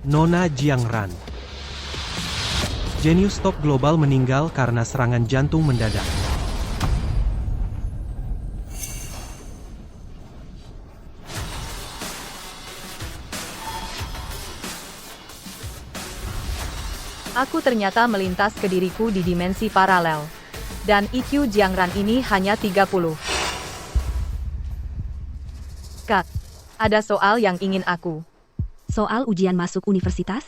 Nona Jiangran. Jenius top global meninggal karena serangan jantung mendadak. Aku ternyata melintas ke diriku di dimensi paralel. Dan IQ Jiangran ini hanya 30. Kak, ada soal yang ingin aku. Soal ujian masuk universitas?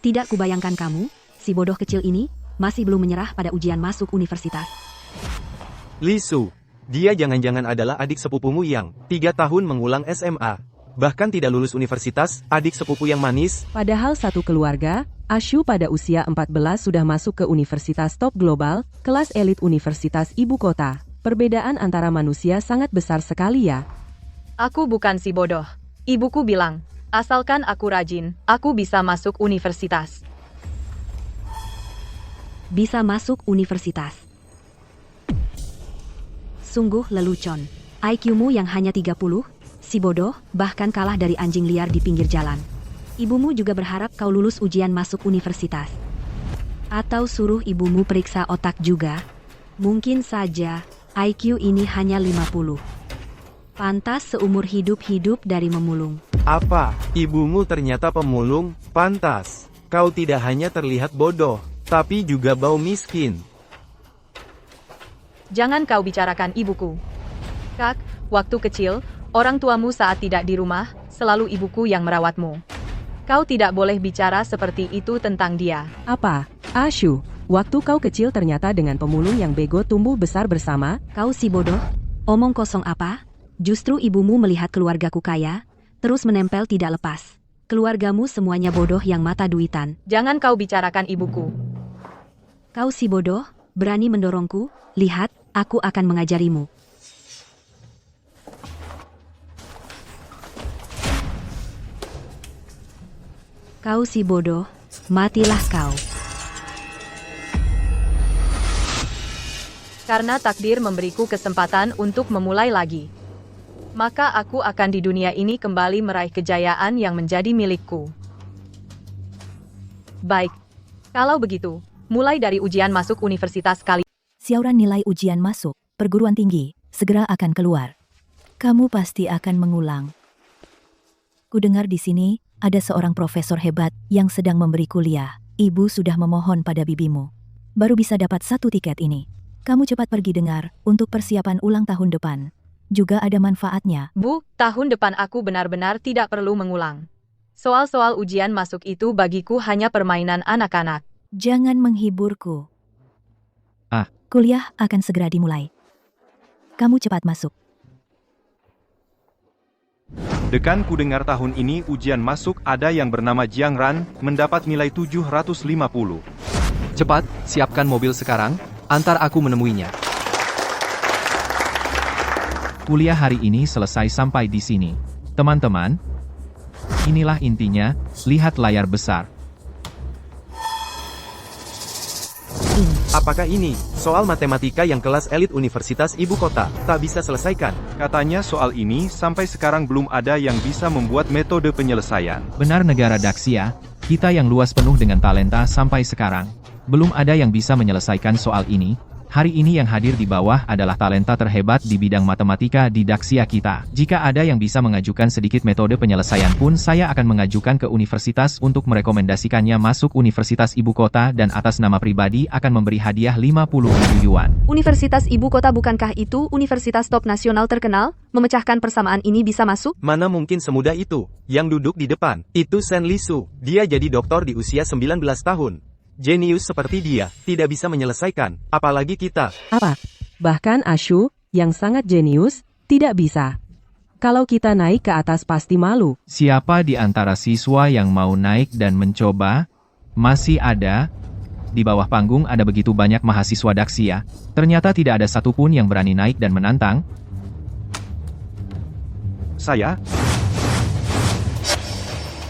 Tidak kubayangkan kamu, si bodoh kecil ini, masih belum menyerah pada ujian masuk universitas. Lisu, dia jangan-jangan adalah adik sepupumu yang 3 tahun mengulang SMA. Bahkan tidak lulus universitas, adik sepupu yang manis. Padahal satu keluarga, Ashu pada usia 14 sudah masuk ke universitas top global, kelas elit universitas ibu kota. Perbedaan antara manusia sangat besar sekali ya. Aku bukan si bodoh. Ibuku bilang, asalkan aku rajin, aku bisa masuk universitas. Bisa masuk universitas. Sungguh lelucon. IQ-mu yang hanya 30, si bodoh, bahkan kalah dari anjing liar di pinggir jalan. Ibumu juga berharap kau lulus ujian masuk universitas. Atau suruh ibumu periksa otak juga. Mungkin saja, IQ ini hanya 50. Pantas seumur hidup dari memulung. Apa? Ibumu ternyata pemulung? Pantas. Kau tidak hanya terlihat bodoh, tapi juga bau miskin. Jangan kau bicarakan ibuku. Kak, waktu kecil, orang tuamu saat tidak di rumah, selalu ibuku yang merawatmu. Kau tidak boleh bicara seperti itu tentang dia. Apa? Ashu, waktu kau kecil ternyata dengan pemulung yang bego tumbuh besar bersama? Kau si bodoh, omong kosong apa? Justru ibumu melihat keluargaku kaya, terus menempel tidak lepas. Keluargamu semuanya bodoh yang mata duitan. Jangan kau bicarakan ibuku. Kau si bodoh, berani mendorongku? Lihat, aku akan mengajarimu. Kau si bodoh, matilah kau. Karena takdir memberiku kesempatan untuk memulai lagi. Maka aku akan di dunia ini kembali meraih kejayaan yang menjadi milikku. Baik. Kalau begitu, mulai dari ujian masuk universitas kali. Siauran nilai ujian masuk perguruan tinggi segera akan keluar. Kamu pasti akan mengulang. Kudengar di sini ada seorang profesor hebat yang sedang memberi kuliah. Ibu sudah memohon pada bibimu. Baru bisa dapat 1 tiket ini. Kamu cepat pergi dengar untuk persiapan ulang tahun depan. Juga ada manfaatnya. Bu, tahun depan aku benar-benar tidak perlu mengulang. Soal-soal ujian masuk itu bagiku hanya permainan anak-anak. Jangan menghiburku. Kuliah akan segera dimulai. Kamu cepat masuk. Dekan, kudengar tahun ini ujian masuk ada yang bernama Jiangran, mendapat nilai 750. Cepat, siapkan mobil sekarang, antar aku menemuinya. Kuliah hari ini selesai sampai di sini. Teman-teman, inilah intinya, lihat layar besar. Apakah ini soal matematika yang kelas elit Universitas Ibu Kota tak bisa selesaikan? Katanya soal ini sampai sekarang belum ada yang bisa membuat metode penyelesaian. Benar negara Daxia, kita yang luas penuh dengan talenta sampai sekarang. Belum ada yang bisa menyelesaikan soal ini. Hari ini yang hadir di bawah adalah talenta terhebat di bidang matematika di Daxia kita. Jika ada yang bisa mengajukan sedikit metode penyelesaian pun saya akan mengajukan ke universitas untuk merekomendasikannya masuk Universitas Ibu Kota dan atas nama pribadi akan memberi hadiah 50.000 yuan. Universitas Ibu Kota bukankah itu universitas top nasional terkenal? Memecahkan persamaan ini bisa masuk? Mana mungkin semudah itu. Yang duduk di depan, itu Sen Lisu. Dia jadi doktor di usia 19 tahun. Jenius seperti dia, tidak bisa menyelesaikan, apalagi kita. Apa? Bahkan Ashu, yang sangat jenius, tidak bisa. Kalau kita naik ke atas pasti malu. Siapa di antara siswa yang mau naik dan mencoba? Masih ada? Di bawah panggung ada begitu banyak mahasiswa Daxia. Ternyata tidak ada satupun yang berani naik dan menantang. Saya?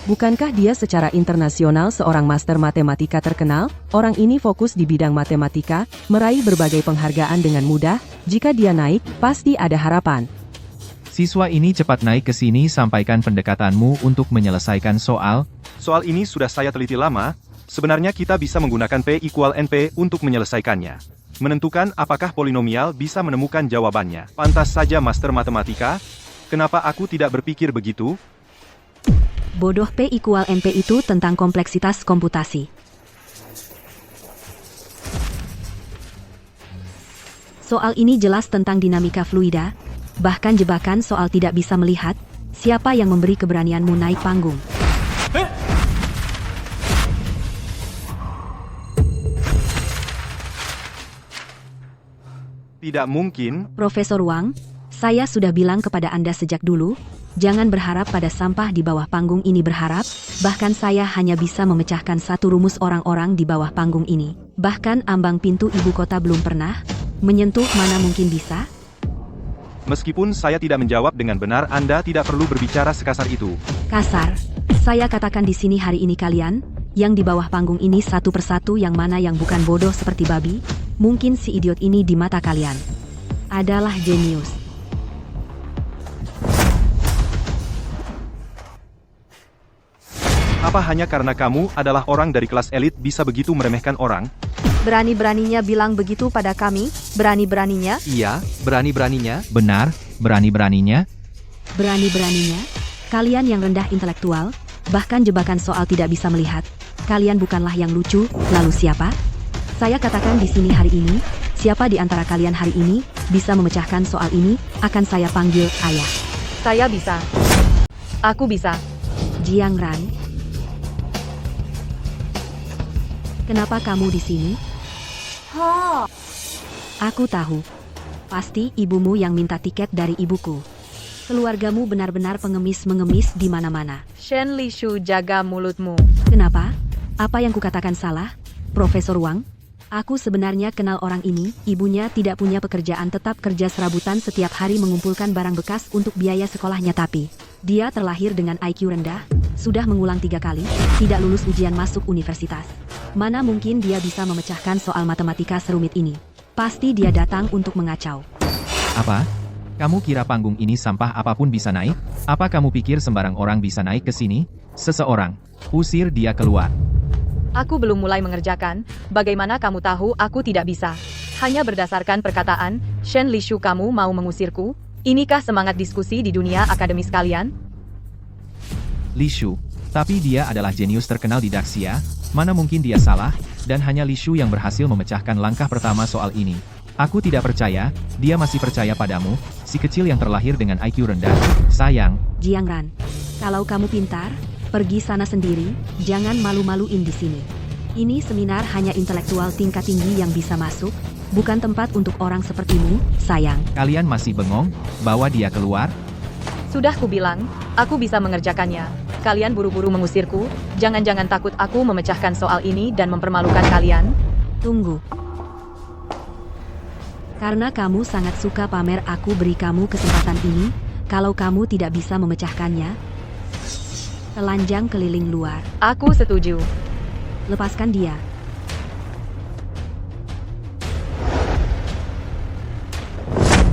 Bukankah dia secara internasional seorang master matematika terkenal? Orang ini fokus di bidang matematika, meraih berbagai penghargaan dengan mudah. Jika dia naik, pasti ada harapan. Siswa ini cepat naik ke sini, sampaikan pendekatanmu untuk menyelesaikan soal. Soal ini sudah saya teliti lama, sebenarnya kita bisa menggunakan P = NP untuk menyelesaikannya. Menentukan apakah polinomial bisa menemukan jawabannya. Pantas saja Master Matematika, kenapa aku tidak berpikir begitu? Bodoh, P = NP itu tentang kompleksitas komputasi. Soal ini jelas tentang dinamika fluida, bahkan jebakan soal tidak bisa melihat siapa yang memberi keberanianmu naik panggung. Tidak mungkin. Profesor Wang, saya sudah bilang kepada Anda sejak dulu, jangan berharap pada sampah di bawah panggung ini berharap, bahkan saya hanya bisa memecahkan satu rumus orang-orang di bawah panggung ini. Bahkan ambang pintu ibu kota belum pernah menyentuh, mana mungkin bisa? Meskipun saya tidak menjawab dengan benar, Anda tidak perlu berbicara sekasar itu. Kasar. Saya katakan di sini hari ini kalian, yang di bawah panggung ini satu persatu yang mana yang bukan bodoh seperti babi, mungkin si idiot ini di mata kalian adalah jenius. Apa hanya karena kamu adalah orang dari kelas elit bisa begitu meremehkan orang? Berani-beraninya bilang begitu pada kami? Berani-beraninya? Iya, berani-beraninya. Benar, berani-beraninya. Berani-beraninya? Kalian yang rendah intelektual, bahkan jebakan soal tidak bisa melihat. Kalian bukanlah yang lucu, lalu siapa? Saya katakan di sini hari ini, siapa di antara kalian hari ini bisa memecahkan soal ini, akan saya panggil ayah. Saya bisa. Aku bisa. Jiang Ran. Kenapa kamu di sini? Aku tahu. Pasti ibumu yang minta tiket dari ibuku. Keluargamu benar-benar pengemis-mengemis di mana-mana. Shen Lishu, jaga mulutmu. Kenapa? Apa yang kukatakan salah? Profesor Wang? Aku sebenarnya kenal orang ini, ibunya tidak punya pekerjaan tetap, kerja serabutan setiap hari mengumpulkan barang bekas untuk biaya sekolahnya, tapi dia terlahir dengan IQ rendah, sudah mengulang 3 kali, tidak lulus ujian masuk universitas. Mana mungkin dia bisa memecahkan soal matematika serumit ini? Pasti dia datang untuk mengacau. Apa? Kamu kira panggung ini sampah apapun bisa naik? Apa kamu pikir sembarang orang bisa naik ke sini? Seseorang, usir dia keluar. Aku belum mulai mengerjakan, bagaimana kamu tahu aku tidak bisa? Hanya berdasarkan perkataan, Shen Lishu, kamu mau mengusirku? Inikah semangat diskusi di dunia akademis kalian? Lishu, tapi dia adalah jenius terkenal di Daxia, mana mungkin dia salah, dan hanya Lishu yang berhasil memecahkan langkah pertama soal ini. Aku tidak percaya, dia masih percaya padamu, si kecil yang terlahir dengan IQ rendah, sayang. Jiang Ran, kalau kamu pintar, pergi sana sendiri, jangan malu-maluin di sini. Ini seminar hanya intelektual tingkat tinggi yang bisa masuk, bukan tempat untuk orang sepertimu, sayang. Kalian masih bengong? Bawa dia keluar. Sudah kubilang, aku bisa mengerjakannya. Kalian buru-buru mengusirku, jangan-jangan takut aku memecahkan soal ini dan mempermalukan kalian? Tunggu. Karena kamu sangat suka pamer, aku beri kamu kesempatan ini, kalau kamu tidak bisa memecahkannya, telanjang keliling luar. Aku setuju. Lepaskan dia.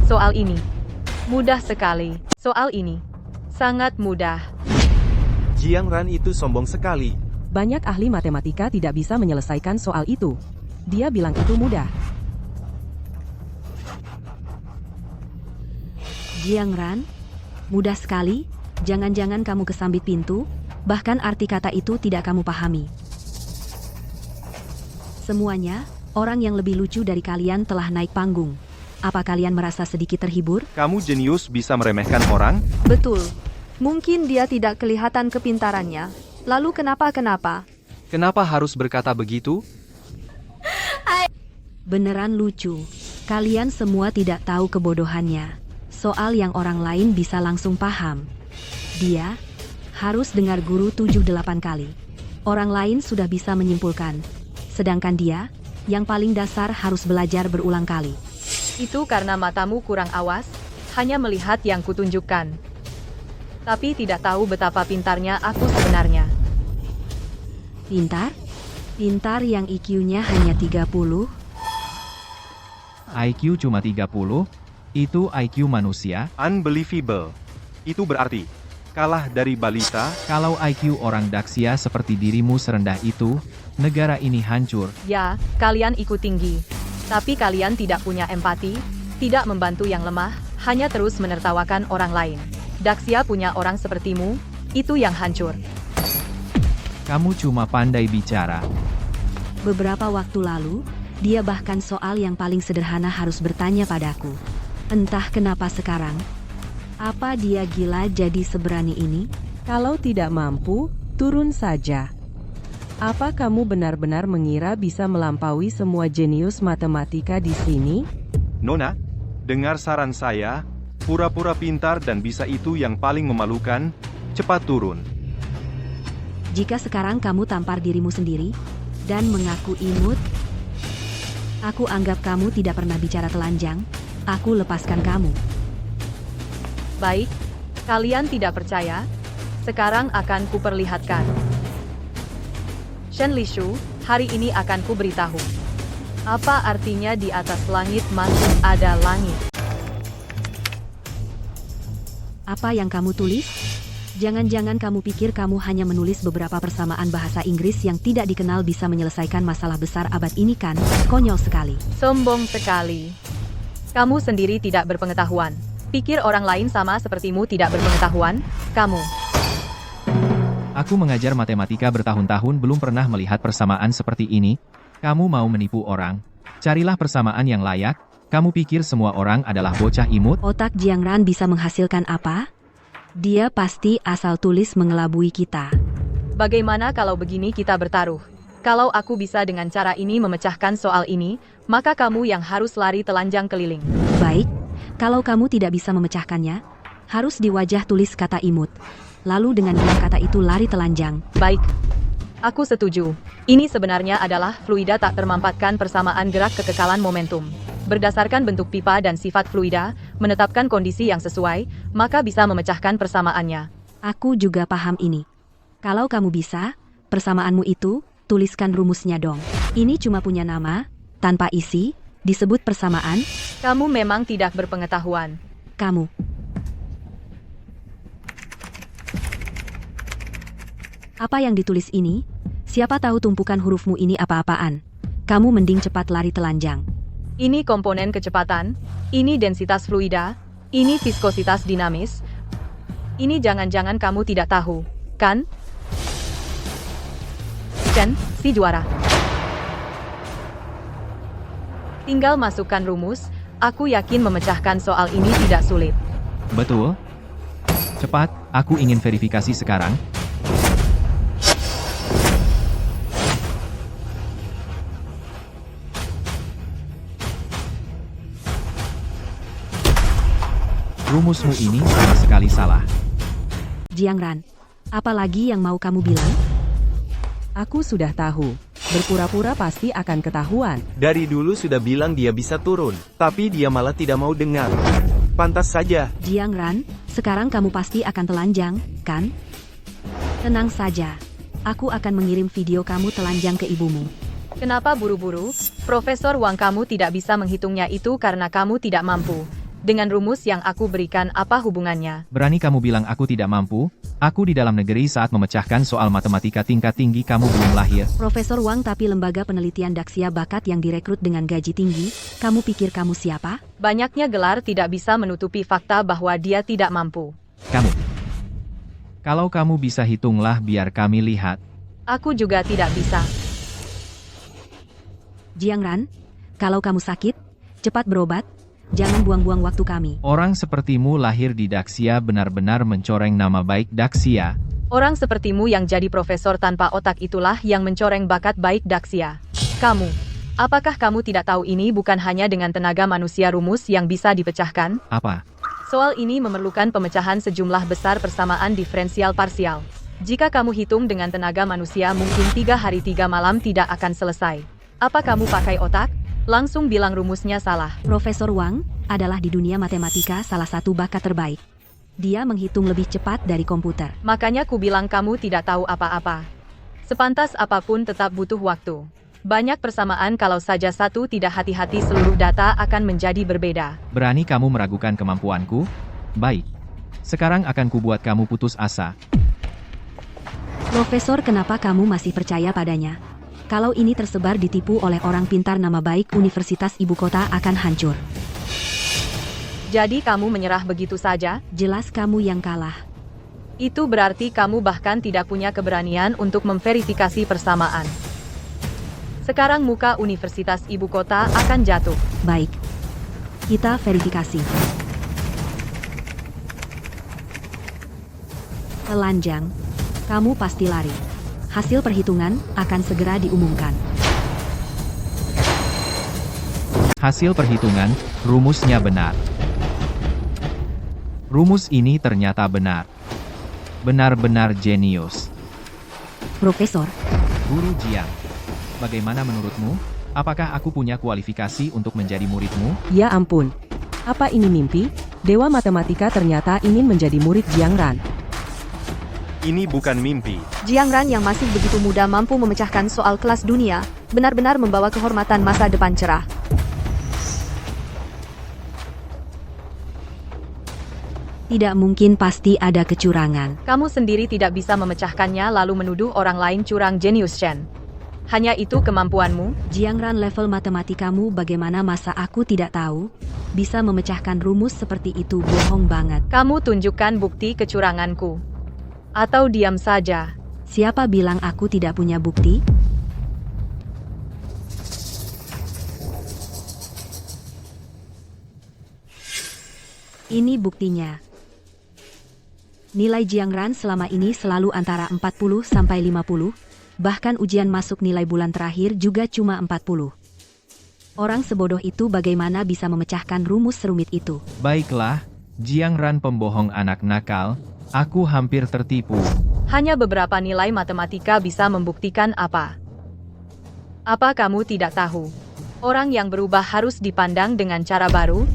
Soal ini mudah sekali. Soal ini sangat mudah. Jiang Ran itu sombong sekali. Banyak ahli matematika tidak bisa menyelesaikan soal itu. Dia bilang itu mudah. Jiang Ran, mudah sekali. Jangan-jangan kamu kesambit pintu, bahkan arti kata itu tidak kamu pahami. Semuanya, orang yang lebih lucu dari kalian telah naik panggung. Apa kalian merasa sedikit terhibur? Kamu jenius bisa meremehkan orang? Betul. Mungkin dia tidak kelihatan kepintarannya. Lalu kenapa? Kenapa harus berkata begitu? Beneran lucu. Kalian semua tidak tahu kebodohannya. Soal yang orang lain bisa langsung paham. Dia harus dengar guru 7-8 kali. Orang lain sudah bisa menyimpulkan. Sedangkan dia, yang paling dasar harus belajar berulang kali. Itu karena matamu kurang awas, hanya melihat yang kutunjukkan. Tapi tidak tahu betapa pintarnya aku sebenarnya. Pintar? Pintar yang IQ-nya hanya 30? IQ cuma 30? Itu IQ manusia? Unbelievable. Itu berarti, kalah dari balita. Kalau IQ orang Daxia seperti dirimu serendah itu, negara ini hancur. Ya, kalian ikut tinggi. Tapi kalian tidak punya empati, tidak membantu yang lemah, hanya terus menertawakan orang lain. Daxia punya orang sepertimu, itu yang hancur. Kamu cuma pandai bicara. Beberapa waktu lalu, dia bahkan soal yang paling sederhana harus bertanya padaku. Entah kenapa sekarang. Apa dia gila jadi seberani ini? Kalau tidak mampu, turun saja. Apa kamu benar-benar mengira bisa melampaui semua jenius matematika di sini? Nona, dengar saran saya, pura-pura pintar dan bisa itu yang paling memalukan, cepat turun. Jika sekarang kamu tampar dirimu sendiri, dan mengaku imut, aku anggap kamu tidak pernah bicara telanjang, aku lepaskan kamu. Baik, kalian tidak percaya? Sekarang akan kuperlihatkan. Shen Lishu, hari ini akan kuberitahu. Apa artinya di atas langit masih ada langit? Apa yang kamu tulis? Jangan-jangan kamu pikir kamu hanya menulis beberapa persamaan bahasa Inggris yang tidak dikenal bisa menyelesaikan masalah besar abad ini kan? Konyol sekali. Sombong sekali. Kamu sendiri tidak berpengetahuan. Pikir orang lain sama sepertimu tidak berpengetahuan? Kamu. Aku mengajar matematika bertahun-tahun belum pernah melihat persamaan seperti ini. Kamu mau menipu orang? Carilah persamaan yang layak. Kamu pikir semua orang adalah bocah imut? Otak Jiang Ran bisa menghasilkan apa? Dia pasti asal tulis mengelabui kita. Bagaimana kalau begini kita bertaruh? Kalau aku bisa dengan cara ini memecahkan soal ini, maka kamu yang harus lari telanjang keliling. Baik, kalau kamu tidak bisa memecahkannya, harus di wajah tulis kata imut. Lalu dengan bilang kata itu lari telanjang. Baik. Aku setuju. Ini sebenarnya adalah fluida tak termampatkan persamaan gerak kekekalan momentum. Berdasarkan bentuk pipa dan sifat fluida, menetapkan kondisi yang sesuai, maka bisa memecahkan persamaannya. Aku juga paham ini. Kalau kamu bisa, persamaanmu itu, tuliskan rumusnya dong. Ini cuma punya nama, tanpa isi, disebut persamaan. Kamu memang tidak berpengetahuan. Kamu. Apa yang ditulis ini? Siapa tahu tumpukan hurufmu ini apa-apaan. Kamu mending cepat lari telanjang. Ini komponen kecepatan, ini densitas fluida, ini viskositas dinamis. Ini jangan-jangan kamu tidak tahu, kan? Shen, si juara. Tinggal masukkan rumus, aku yakin memecahkan soal ini tidak sulit. Betul? Cepat, aku ingin verifikasi sekarang. Rumusmu ini sama sekali salah. Jiang Ran, apa lagi yang mau kamu bilang? Aku sudah tahu. Berpura-pura pasti akan ketahuan. Dari dulu sudah bilang dia bisa turun, tapi dia malah tidak mau dengar. Pantas saja. Jiang Ran, sekarang kamu pasti akan telanjang, kan? Tenang saja. Aku akan mengirim video kamu telanjang ke ibumu. Kenapa buru-buru? Profesor Wang, kamu tidak bisa menghitungnya itu karena kamu tidak mampu. Dengan rumus yang aku berikan, apa hubungannya? Berani kamu bilang aku tidak mampu? Aku di dalam negeri saat memecahkan soal matematika tingkat tinggi kamu belum lahir. Profesor Wang, tapi lembaga penelitian Daxia bakat yang direkrut dengan gaji tinggi, kamu pikir kamu siapa? Banyaknya gelar tidak bisa menutupi fakta bahwa dia tidak mampu. Kamu. Kalau kamu bisa hitunglah biar kami lihat. Aku juga tidak bisa. Jiang Ran, kalau kamu sakit, cepat berobat. Jangan buang-buang waktu kami. Orang sepertimu lahir di Daxia benar-benar mencoreng nama baik Daxia. Orang sepertimu yang jadi profesor tanpa otak itulah yang mencoreng bakat baik Daxia. Kamu. Apakah kamu tidak tahu ini bukan hanya dengan tenaga manusia rumus yang bisa dipecahkan? Apa? Soal ini memerlukan pemecahan sejumlah besar persamaan diferensial parsial. Jika kamu hitung dengan tenaga manusia mungkin 3 hari 3 malam tidak akan selesai. Apa kamu pakai otak? Langsung bilang rumusnya salah. Profesor Wang adalah di dunia matematika salah satu bakat terbaik. Dia menghitung lebih cepat dari komputer. Makanya ku bilang kamu tidak tahu apa-apa. Sepantas apapun tetap butuh waktu. Banyak persamaan kalau saja satu tidak hati-hati seluruh data akan menjadi berbeda. Berani kamu meragukan kemampuanku? Baik. Sekarang akan kubuat kamu putus asa. Profesor, kenapa kamu masih percaya padanya? Kalau ini tersebar ditipu oleh orang pintar, nama baik Universitas Ibu Kota akan hancur. Jadi kamu menyerah begitu saja? Jelas kamu yang kalah. Itu berarti kamu bahkan tidak punya keberanian untuk memverifikasi persamaan. Sekarang muka Universitas Ibu Kota akan jatuh. Baik. Kita verifikasi. Telanjang. Kamu pasti lari. Hasil perhitungan akan segera diumumkan. Hasil perhitungan, rumusnya benar. Rumus ini ternyata benar. Benar-benar jenius. Profesor, Guru Jiang, bagaimana menurutmu? Apakah aku punya kualifikasi untuk menjadi muridmu? Ya ampun. Apa ini mimpi? Dewa Matematika ternyata ingin menjadi murid Jiang Ran. Ini bukan mimpi. Jiang Ran yang masih begitu muda mampu memecahkan soal kelas dunia, benar-benar membawa kehormatan masa depan cerah. tidak mungkin, pasti ada kecurangan. Kamu sendiri tidak bisa memecahkannya lalu menuduh orang lain curang, jenius Shen. Hanya itu kemampuanmu? Jiang Ran, level matematikamu bagaimana, masa aku tidak tahu? Bisa memecahkan rumus seperti itu, bohong banget. Kamu tunjukkan bukti kecuranganku. Atau diam saja. Siapa bilang aku tidak punya bukti? Ini buktinya. Nilai Jiang Ran selama ini selalu antara 40 sampai 50, bahkan ujian masuk nilai bulan terakhir juga cuma 40. Orang sebodoh itu bagaimana bisa memecahkan rumus serumit itu? Baiklah, Jiang Ran pembohong anak nakal, aku hampir tertipu. Hanya beberapa nilai matematika bisa membuktikan apa? Apa kamu tidak tahu? Orang yang berubah harus dipandang dengan cara baru?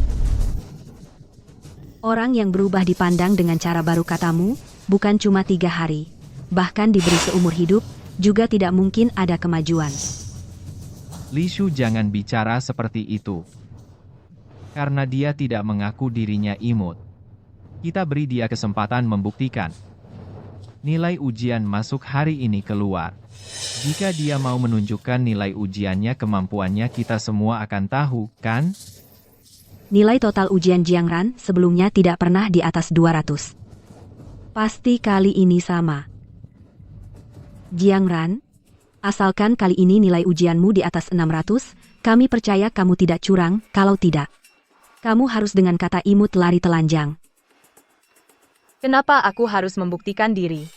Orang yang berubah dipandang dengan cara baru katamu, bukan cuma 3 hari. Bahkan diberi seumur hidup, juga tidak mungkin ada kemajuan. Li Shu, jangan bicara seperti itu. Karena dia tidak mengaku dirinya imut. Kita beri dia kesempatan membuktikan. Nilai ujian masuk hari ini keluar. Jika dia mau menunjukkan nilai ujiannya, kemampuannya, kita semua akan tahu, kan? Nilai total ujian Jiang Ran sebelumnya tidak pernah di atas 200. Pasti kali ini sama. Jiang Ran, asalkan kali ini nilai ujianmu di atas 600, kami percaya kamu tidak curang. Kalau tidak, kamu harus dengan kata imut lari telanjang. Kenapa aku harus membuktikan diri?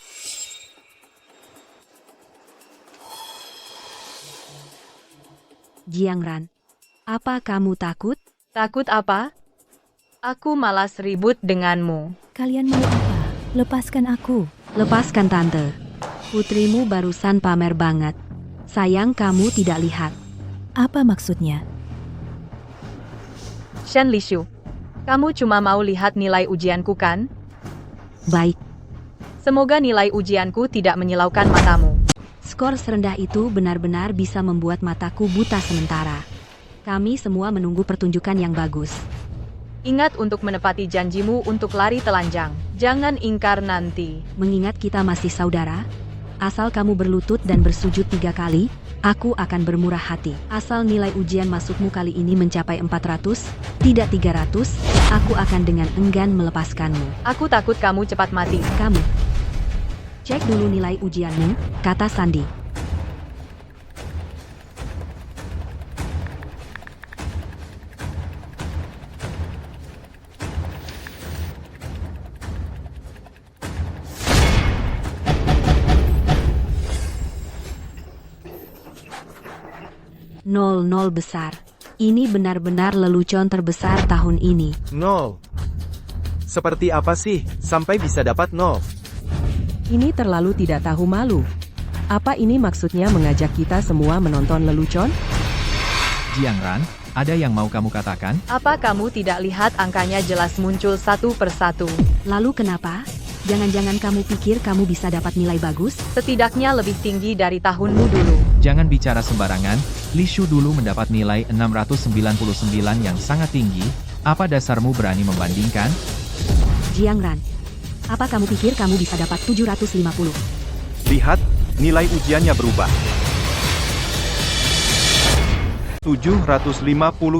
Jiang Ran, apa kamu takut? Takut apa? Aku malas ribut denganmu. Kalian mau apa? Lepaskan aku. Lepaskan tante. Putrimu barusan pamer banget. Sayang kamu tidak lihat. Apa maksudnya? Shen Lishu, kamu cuma mau lihat nilai ujianku kan? Baik. Semoga nilai ujianku tidak menyilaukan matamu. Skor serendah itu benar-benar bisa membuat mataku buta sementara. Kami semua menunggu pertunjukan yang bagus. Ingat untuk menepati janjimu untuk lari telanjang. Jangan ingkar nanti. Mengingat kita masih saudara, asal kamu berlutut dan bersujud 3 kali, aku akan bermurah hati. Asal nilai ujian masukmu kali ini mencapai 400, tidak 300, aku akan dengan enggan melepaskanmu. Aku takut kamu cepat mati. Kamu. Cek dulu nilai ujianmu, kata Sandi. Nol besar. Ini benar-benar lelucon terbesar tahun ini. 0. Seperti apa sih, sampai bisa dapat 0? Ini terlalu tidak tahu malu. Apa ini maksudnya mengajak kita semua menonton lelucon? Jiang Ran, ada yang mau kamu katakan? Apa kamu tidak lihat angkanya jelas muncul satu persatu? Lalu kenapa? Jangan-jangan kamu pikir kamu bisa dapat nilai bagus? Setidaknya lebih tinggi dari tahunmu dulu. Jangan bicara sembarangan, Li Shu dulu mendapat nilai 699 yang sangat tinggi, apa dasarmu berani membandingkan? Jiang Ran, apa kamu pikir kamu bisa dapat 750? Lihat, nilai ujiannya berubah. 750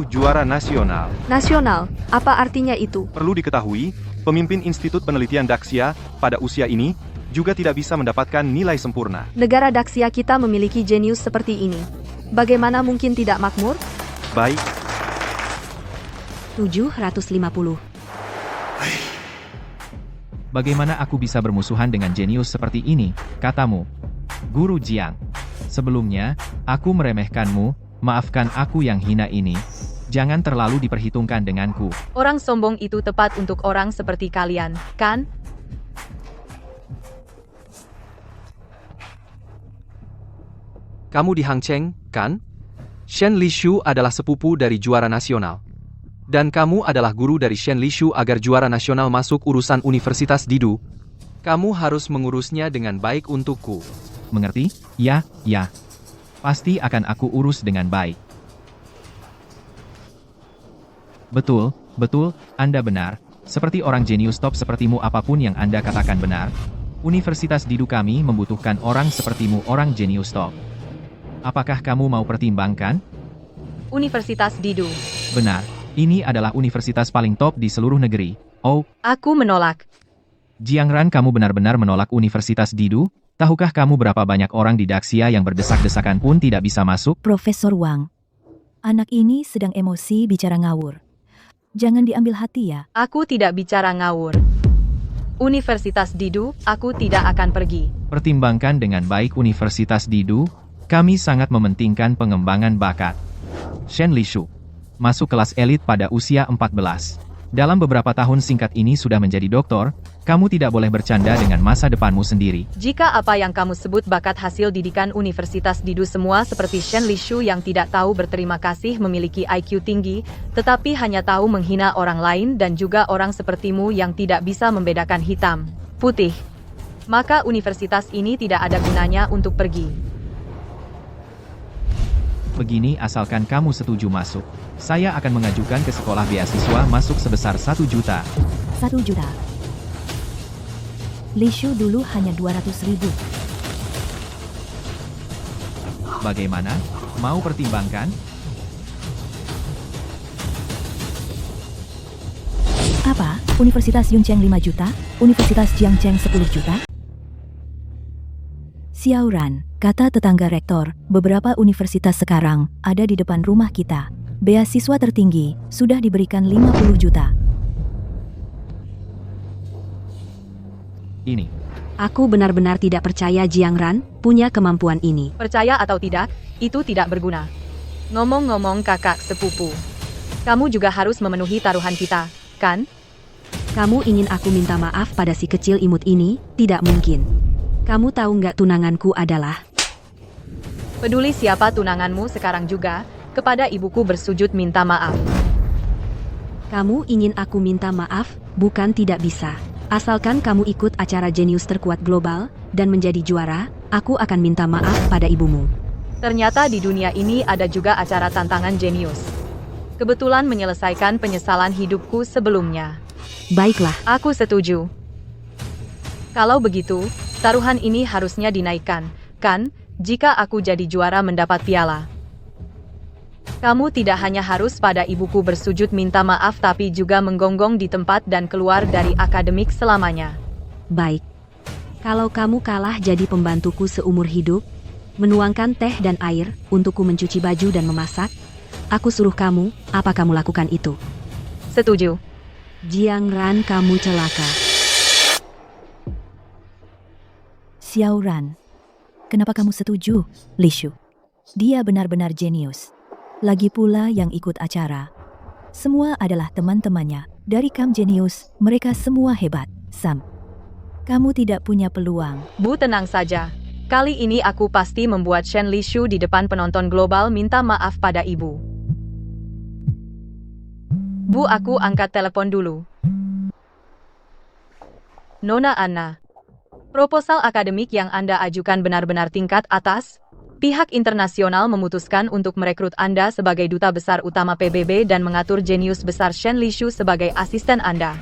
juara nasional. Nasional, apa artinya itu? Perlu diketahui, pemimpin Institut Penelitian Daxia, pada usia ini, juga tidak bisa mendapatkan nilai sempurna. Negara Daxia kita memiliki jenius seperti ini. Bagaimana mungkin tidak makmur? Baik, 750. Bagaimana aku bisa bermusuhan dengan jenius seperti ini, katamu? Guru Jiang. Sebelumnya, aku meremehkanmu, maafkan aku yang hina ini. Jangan terlalu diperhitungkan denganku. Orang sombong itu tepat untuk orang seperti kalian, kan? Kamu di Hangcheng, kan? Shen Lishu adalah sepupu dari juara nasional. Dan kamu adalah guru dari Shen Lishu agar juara nasional masuk urusan Universitas Didu. Kamu harus mengurusnya dengan baik untukku. Mengerti? Ya. Pasti akan aku urus dengan baik. Betul, Anda benar. Seperti orang jenius top sepertimu, apapun yang Anda katakan benar. Universitas Didu kami membutuhkan orang sepertimu, orang jenius top. Apakah kamu mau pertimbangkan? Universitas Didu. Benar, ini adalah universitas paling top di seluruh negeri. Oh, Aku menolak. Jiang Ran, kamu benar-benar menolak Universitas Didu? Tahukah kamu berapa banyak orang di Daxia yang berdesak-desakan pun tidak bisa masuk? Profesor Wang, anak ini sedang emosi bicara ngawur. Jangan diambil hati ya. Aku tidak bicara ngawur. Universitas Didu, aku tidak akan pergi. Pertimbangkan dengan baik Universitas Didu, kami sangat mementingkan pengembangan bakat. Shen Lishu masuk kelas elit pada usia 14. Dalam beberapa tahun singkat ini sudah menjadi doktor, kamu tidak boleh bercanda dengan masa depanmu sendiri. Jika apa yang kamu sebut bakat hasil didikan Universitas Didu semua seperti Shen Lishu yang tidak tahu berterima kasih, memiliki IQ tinggi, tetapi hanya tahu menghina orang lain dan juga orang sepertimu yang tidak bisa membedakan hitam, putih, maka universitas ini tidak ada gunanya untuk pergi. Begini, asalkan kamu setuju masuk, saya akan mengajukan ke sekolah beasiswa masuk sebesar 1 juta. 1 juta. Li Shu dulu hanya 200.000. Bagaimana? Mau pertimbangkan? Apa? Universitas Yuncheng 5 juta? Universitas Jiangcheng 10 juta? Xiao Ran, kata tetangga rektor, beberapa universitas sekarang ada di depan rumah kita. Beasiswa tertinggi sudah diberikan 50 juta. Ini. Aku benar-benar tidak percaya Jiang Ran punya kemampuan ini. Percaya atau tidak, itu tidak berguna. Ngomong-ngomong kakak sepupu, kamu juga harus memenuhi taruhan kita, kan? Kamu ingin aku minta maaf pada si kecil imut ini? Tidak mungkin. Kamu tahu nggak tunanganku adalah? Peduli siapa tunanganmu sekarang juga, kepada ibuku bersujud minta maaf. Kamu ingin aku minta maaf? Bukan tidak bisa. Asalkan kamu ikut acara jenius terkuat global dan menjadi juara, aku akan minta maaf pada ibumu. Ternyata di dunia ini ada juga acara tantangan jenius. Kebetulan menyelesaikan penyesalan hidupku sebelumnya. Baiklah. Aku setuju. Kalau begitu, taruhan ini harusnya dinaikkan, kan? Jika aku jadi juara mendapat piala. Kamu tidak hanya harus pada ibuku bersujud minta maaf tapi juga menggonggong di tempat dan keluar dari akademik selamanya. Baik. Kalau kamu kalah jadi pembantuku seumur hidup, menuangkan teh dan air untukku mencuci baju dan memasak, aku suruh kamu, apa kamu lakukan itu? Setuju. Jiang Ran, kamu celaka. Xiao Ran, kenapa kamu setuju, Li Shu? Dia benar-benar jenius. Lagi pula yang ikut acara. Semua adalah teman-temannya. Dari Camp Genius, mereka semua hebat. Sam, kamu tidak punya peluang. Bu, tenang saja. Kali ini aku pasti membuat Shen Lishu di depan penonton global minta maaf pada ibu. Bu, aku angkat telepon dulu. Nona Anna. Proposal akademik yang Anda ajukan benar-benar tingkat atas? Pihak internasional memutuskan untuk merekrut Anda sebagai duta besar utama PBB dan mengatur jenius besar Shen Lishu sebagai asisten Anda.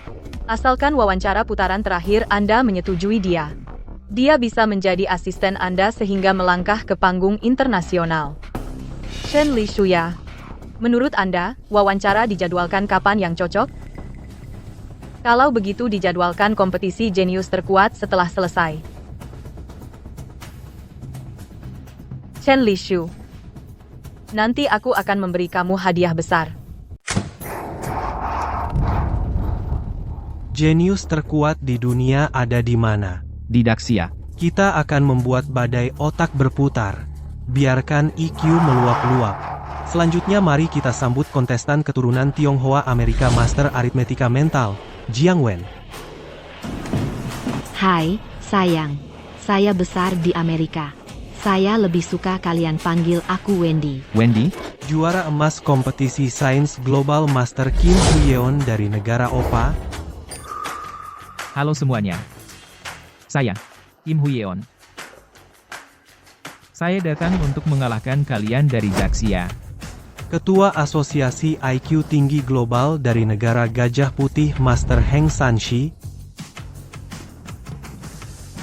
Asalkan wawancara putaran terakhir Anda menyetujui dia. Dia bisa menjadi asisten Anda sehingga melangkah ke panggung internasional. Shen Lishu ya. Menurut Anda, wawancara dijadwalkan kapan yang cocok? Kalau begitu dijadwalkan kompetisi jenius terkuat setelah selesai. Shen Lishu. Nanti aku akan memberi kamu hadiah besar. Jenius terkuat di dunia ada di mana? Di Daxia. Kita akan membuat badai otak berputar. Biarkan IQ meluap-luap. Selanjutnya mari kita sambut kontestan keturunan Tionghoa Amerika Master Aritmetika Mental, Jiang Wen. Hai, sayang. Saya besar di Amerika. Saya lebih suka kalian panggil aku Wendy. Wendy? Juara emas kompetisi Sains Global Master Kim Huyeon dari negara Opa. Halo semuanya. Saya, Kim Huyeon. Saya datang untuk mengalahkan kalian dari Daxia. Ketua Asosiasi IQ Tinggi Global dari negara Gajah Putih Master Heng Sanshi.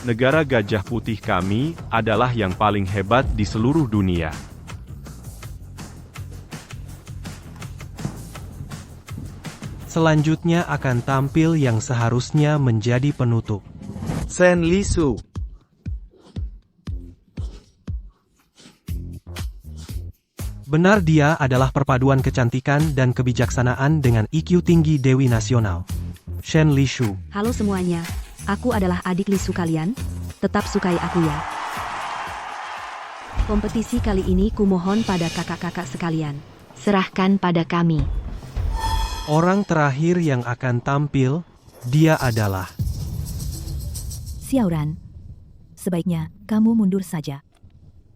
Negara Gajah Putih kami adalah yang paling hebat di seluruh dunia. Selanjutnya akan tampil yang seharusnya menjadi penutup. Shen Lishu. Benar, dia adalah perpaduan kecantikan dan kebijaksanaan dengan IQ tinggi Dewi Nasional. Shen Lishu. Halo semuanya. Aku adalah adik Lishu kalian. Tetap sukai aku ya. Kompetisi kali ini kumohon pada kakak-kakak sekalian. Serahkan pada kami. Orang terakhir yang akan tampil, dia adalah Xiaoran. Sebaiknya kamu mundur saja.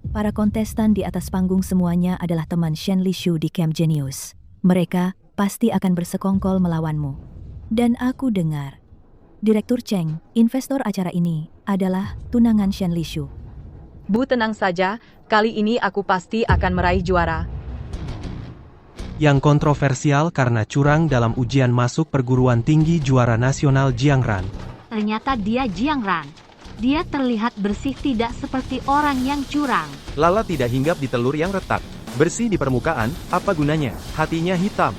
Para kontestan di atas panggung semuanya adalah teman Shen Lishu di Camp Genius. Mereka pasti akan bersekongkol melawanmu. Dan aku dengar Direktur Cheng, investor acara ini, adalah tunangan Shen Lishu. Bu, tenang saja, kali ini aku pasti akan meraih juara. yang kontroversial karena curang dalam ujian masuk perguruan tinggi juara nasional Jiang Ran. Ternyata dia Jiang Ran. Dia terlihat bersih, tidak seperti orang yang curang. Lala tidak hinggap di telur yang retak. Bersih di permukaan, apa gunanya? Hatinya hitam.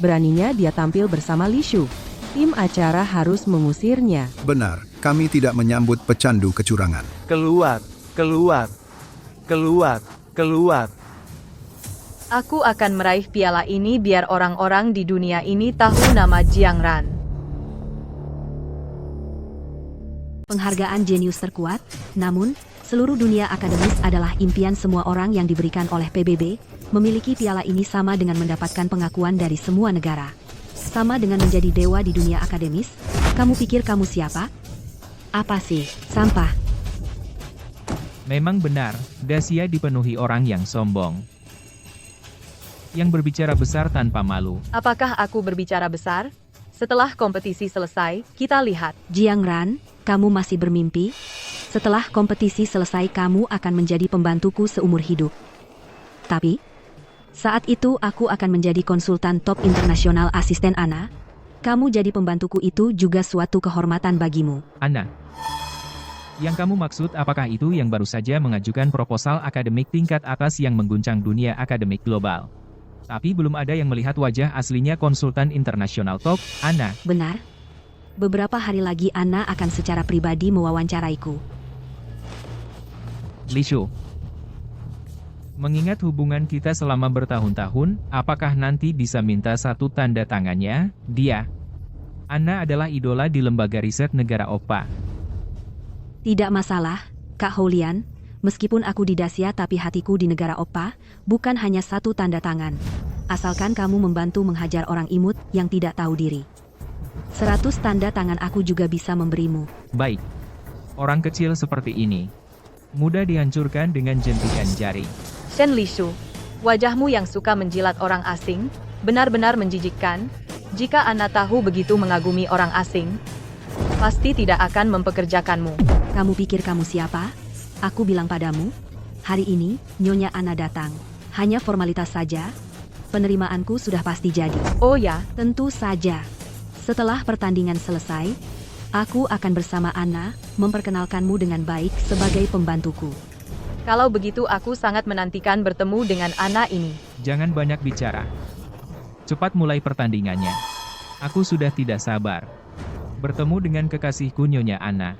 Beraninya dia tampil bersama Lishu. Tim acara harus mengusirnya. Benar, kami tidak menyambut pecandu kecurangan. Keluar, keluar, keluar, keluar. Aku akan meraih piala ini biar orang-orang di dunia ini tahu nama Jiang Ran. Penghargaan jenius terkuat, namun, seluruh dunia akademis adalah impian semua orang yang diberikan oleh PBB. Memiliki piala ini sama dengan mendapatkan pengakuan dari semua negara. Sama dengan menjadi dewa di dunia akademis. Kamu pikir kamu siapa? Apa sih, sampah? Memang benar, Daxia dipenuhi orang yang sombong. Yang berbicara besar tanpa malu. Apakah aku berbicara besar? Setelah kompetisi selesai, kita lihat. Jiang Ran, kamu masih bermimpi? Setelah kompetisi selesai kamu akan menjadi pembantuku seumur hidup. Tapi, saat itu aku akan menjadi konsultan top internasional asisten Ana. Kamu jadi pembantuku itu juga suatu kehormatan bagimu. Ana. Yang kamu maksud apakah itu yang baru saja mengajukan proposal akademik tingkat atas yang mengguncang dunia akademik global? Tapi belum ada yang melihat wajah aslinya konsultan internasional top, Ana. Benar. Beberapa hari lagi Ana akan secara pribadi mewawancaraiku. Lishu. Mengingat hubungan kita selama bertahun-tahun, apakah nanti bisa minta satu tanda tangannya? Dia. Ana adalah idola di lembaga riset negara Opa. Tidak masalah, Kak Houlian. Meskipun aku di Daxia tapi hatiku di negara Opa, bukan hanya satu tanda tangan. Asalkan kamu membantu menghajar orang imut yang tidak tahu diri. 100 tanda tangan aku juga bisa memberimu. Baik. Orang kecil seperti ini. Mudah dihancurkan dengan jentikan jari. Shen Lishu, wajahmu yang suka menjilat orang asing, benar-benar menjijikkan. Jika Ana tahu begitu mengagumi orang asing, Pasti tidak akan mempekerjakanmu. Kamu pikir kamu siapa? Aku bilang padamu, hari ini Nyonya Ana datang. Hanya formalitas saja. Penerimaanku sudah pasti jadi. Oh ya, Tentu saja. Setelah pertandingan selesai, aku akan bersama Ana memperkenalkanmu dengan baik sebagai pembantuku. kalau begitu aku sangat menantikan bertemu dengan Ana ini. Jangan banyak bicara. Cepat mulai pertandingannya. Aku sudah tidak sabar. Bertemu dengan kekasihku Nyonya Ana.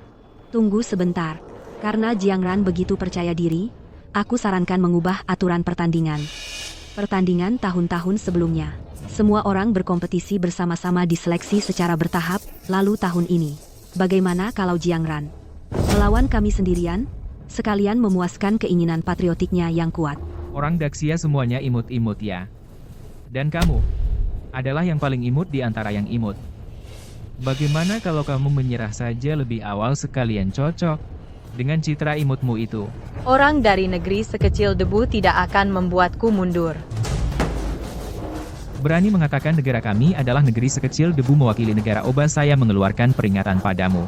Tunggu sebentar. Karena Jiang Ran begitu percaya diri, aku sarankan mengubah aturan pertandingan. Pertandingan tahun-tahun sebelumnya. Semua orang berkompetisi bersama-sama diseleksi secara bertahap, lalu tahun ini. Bagaimana kalau Jiang Ran melawan kami sendirian? Sekalian memuaskan keinginan patriotiknya yang kuat. Orang Daxia semuanya imut-imut ya. Dan kamu adalah yang paling imut di antara yang imut. Bagaimana kalau kamu menyerah saja lebih awal sekalian cocok dengan citra imutmu itu? Orang dari negeri sekecil debu tidak akan membuatku mundur. Berani mengatakan negara kami adalah negeri sekecil debu mewakili negara Oba, saya mengeluarkan peringatan padamu.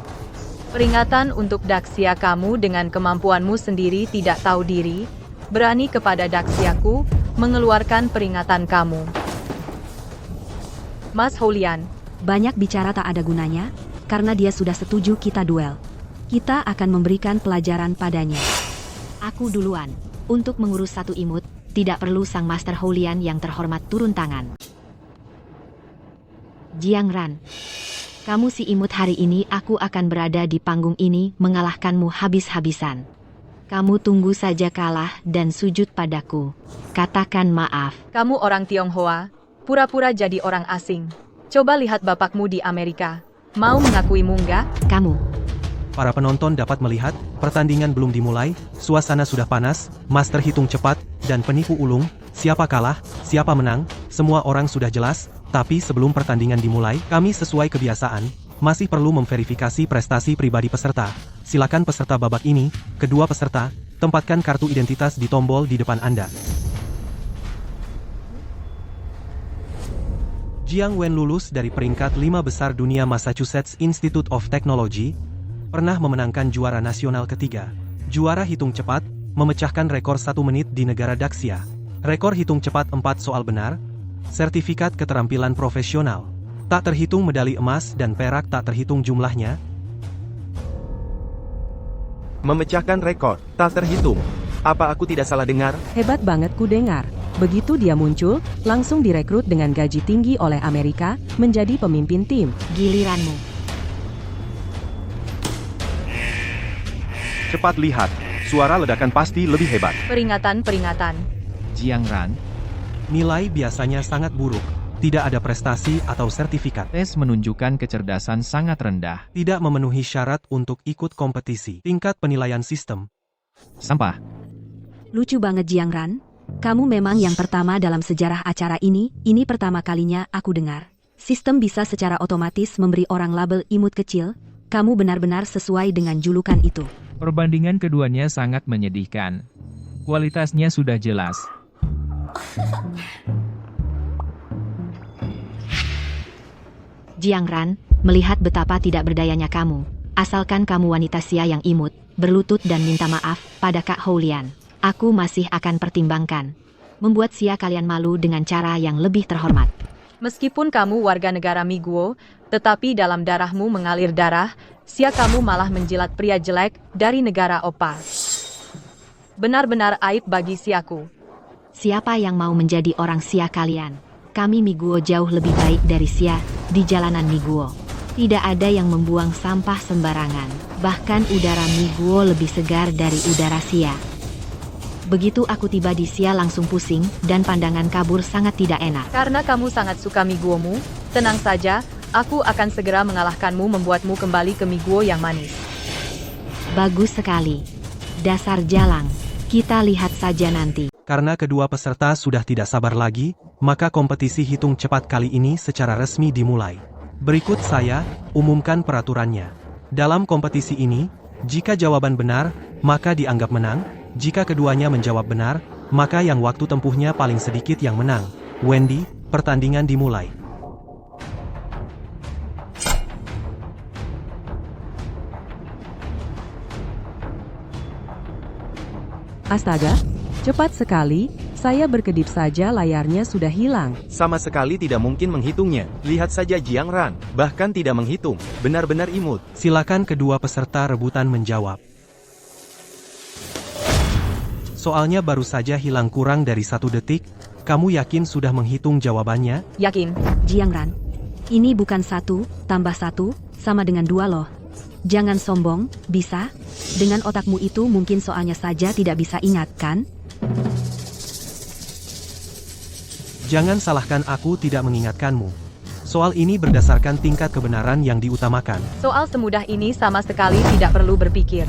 Peringatan untuk Daxia, kamu dengan kemampuanmu sendiri tidak tahu diri, berani kepada Daxiaku, mengeluarkan peringatan kamu. Mas Holian, Banyak bicara tak ada gunanya, karena dia sudah setuju kita duel. Kita akan memberikan pelajaran padanya. Aku duluan. Untuk mengurus satu imut, tidak perlu sang Master Holian yang terhormat turun tangan. Jiang Ran, kamu si imut, hari ini aku akan berada di panggung ini mengalahkanmu habis-habisan. Kamu tunggu saja kalah dan sujud padaku. Katakan maaf. kamu orang Tionghoa, pura-pura jadi orang asing. Coba lihat bapakmu di Amerika. Mau mengakuimu enggak? Kamu. Para penonton dapat melihat, pertandingan belum dimulai, suasana sudah panas, master hitung cepat, dan penipu ulung, siapa kalah, siapa menang, semua orang sudah jelas, tapi sebelum pertandingan dimulai, kami sesuai kebiasaan, masih perlu memverifikasi prestasi pribadi peserta. Silakan peserta babak ini, kedua peserta, tempatkan kartu identitas di tombol di depan Anda. Jiang Wen lulus dari peringkat 5 besar dunia Massachusetts Institute of Technology, pernah memenangkan juara nasional ketiga. Juara hitung cepat, memecahkan rekor 1 menit di negara Daxia. Rekor hitung cepat 4 soal benar, sertifikat keterampilan profesional. Tak terhitung medali emas dan perak, tak terhitung jumlahnya. Memecahkan rekor, tak terhitung. Apa aku tidak salah dengar? Hebat banget ku dengar. Begitu dia muncul, langsung direkrut dengan gaji tinggi oleh Amerika, menjadi pemimpin tim. Giliranmu. Cepat lihat, suara ledakan pasti lebih hebat. Peringatan. Jiang Ran, Nilai biasanya sangat buruk. Tidak ada prestasi atau sertifikat. tes menunjukkan kecerdasan sangat rendah. Tidak memenuhi syarat untuk ikut kompetisi. Tingkat penilaian sistem. Sampah. Lucu banget Jiang Ran. Kamu memang yang pertama dalam sejarah acara ini pertama kalinya aku dengar. Sistem bisa secara otomatis memberi orang label imut kecil. Kamu benar-benar sesuai dengan julukan itu. Perbandingan keduanya sangat menyedihkan. Kualitasnya sudah jelas. Jiang Ran, melihat betapa tidak berdayanya kamu. Asalkan kamu wanita Sia yang imut, berlutut dan minta maaf pada Kak Holian. Aku masih akan pertimbangkan. Membuat Sia kalian malu dengan cara yang lebih terhormat. Meskipun kamu warga negara Miguo, tetapi dalam darahmu mengalir darah, Sia kamu malah menjilat pria jelek dari negara Opa. Benar-benar aib bagi Siaku. Siapa yang mau menjadi orang Sia kalian? Kami Miguo jauh lebih baik dari Sia di jalanan Miguo. Tidak ada yang membuang sampah sembarangan. Bahkan udara Miguo lebih segar dari udara Sia. Begitu aku tiba di Sia langsung pusing, dan pandangan kabur sangat tidak enak. Karena kamu sangat suka Miguomu, tenang saja, aku akan segera mengalahkanmu, membuatmu kembali ke Miguo yang manis. Bagus sekali. Dasar jalang. Kita lihat saja nanti. Karena kedua peserta sudah tidak sabar lagi, maka kompetisi hitung cepat kali ini secara resmi dimulai. Berikut saya umumkan peraturannya. Dalam kompetisi ini, jika jawaban benar, maka dianggap menang. Jika keduanya menjawab benar, maka yang waktu tempuhnya paling sedikit yang menang. Wendy, pertandingan dimulai. Astaga, cepat sekali, saya berkedip saja layarnya sudah hilang. Sama sekali tidak mungkin menghitungnya. Lihat saja Jiang Ran, bahkan tidak menghitung. Benar-benar imut. Silakan kedua peserta rebutan menjawab. Soalnya baru saja hilang kurang dari 1 detik, kamu yakin sudah menghitung jawabannya? Yakin? Jiang Ran, ini bukan 1 tambah 1 sama dengan 2 loh. Jangan sombong, bisa? Dengan otakmu itu mungkin soalnya saja tidak bisa ingat, kan? Jangan salahkan aku tidak mengingatkanmu. Soal ini berdasarkan tingkat kebenaran yang diutamakan. Soal semudah ini sama sekali tidak perlu berpikir.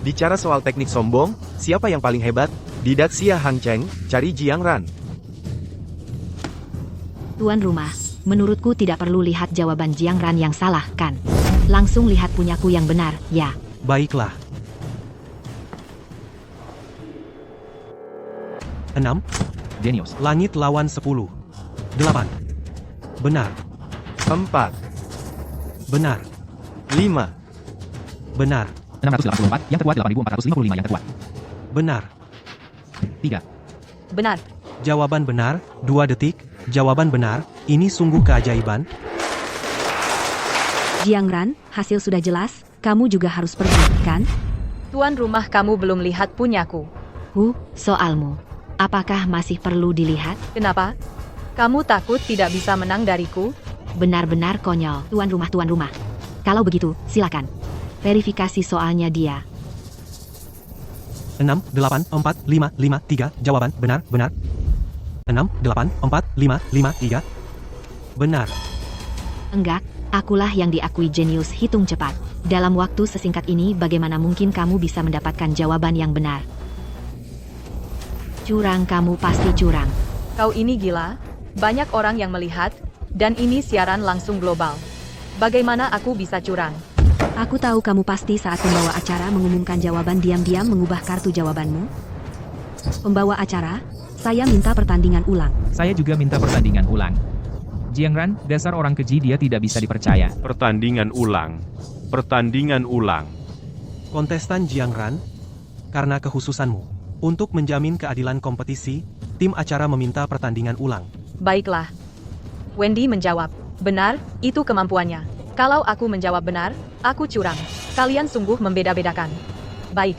Bicara soal teknik sombong, siapa yang paling hebat? Didaksia Hang Cheng, cari Jiang Ran. Tuan rumah, menurutku tidak perlu lihat jawaban Jiang Ran yang salah, kan? Langsung lihat punyaku yang benar, ya. Baiklah. 6. Jenius. Langit lawan 10. 8. Benar. 4. Benar. 5. Benar. 684, yang terkuat 8455 yang terkuat. Benar. 3. Benar. Jawaban benar, 2 detik. Jawaban benar, ini sungguh keajaiban. Jiang Ran, hasil sudah jelas, kamu juga harus pergi, kan? Tuan rumah kamu belum lihat punyaku. Soalmu. Apakah masih perlu dilihat? Kenapa? Kamu takut tidak bisa menang dariku? Benar-benar konyol. Tuan rumah. Kalau begitu, silakan. Verifikasi soalnya dia. 6, 8, 4, 5, 5, 3. Jawaban benar, benar. 6, 8, 4, 5, 5, 3. Benar. Enggak, akulah yang diakui jenius hitung cepat. Dalam waktu sesingkat ini bagaimana mungkin kamu bisa mendapatkan jawaban yang benar? Curang, kamu pasti curang. Kau ini gila? Banyak orang yang melihat, dan ini siaran langsung global. Bagaimana aku bisa curang? Aku tahu kamu pasti saat pembawa acara mengumumkan jawaban diam-diam mengubah kartu jawabanmu. Pembawa acara, saya minta pertandingan ulang. Saya juga minta pertandingan ulang. Jiang Ran, dasar orang keji, dia tidak bisa dipercaya. Pertandingan ulang. Pertandingan ulang. Kontestan Jiang Ran, karena kekhususanmu, untuk menjamin keadilan kompetisi, tim acara meminta pertandingan ulang. Baiklah. Wendy menjawab, benar, itu kemampuannya. Kalau aku menjawab benar, aku curang. Kalian sungguh membeda-bedakan. Baik.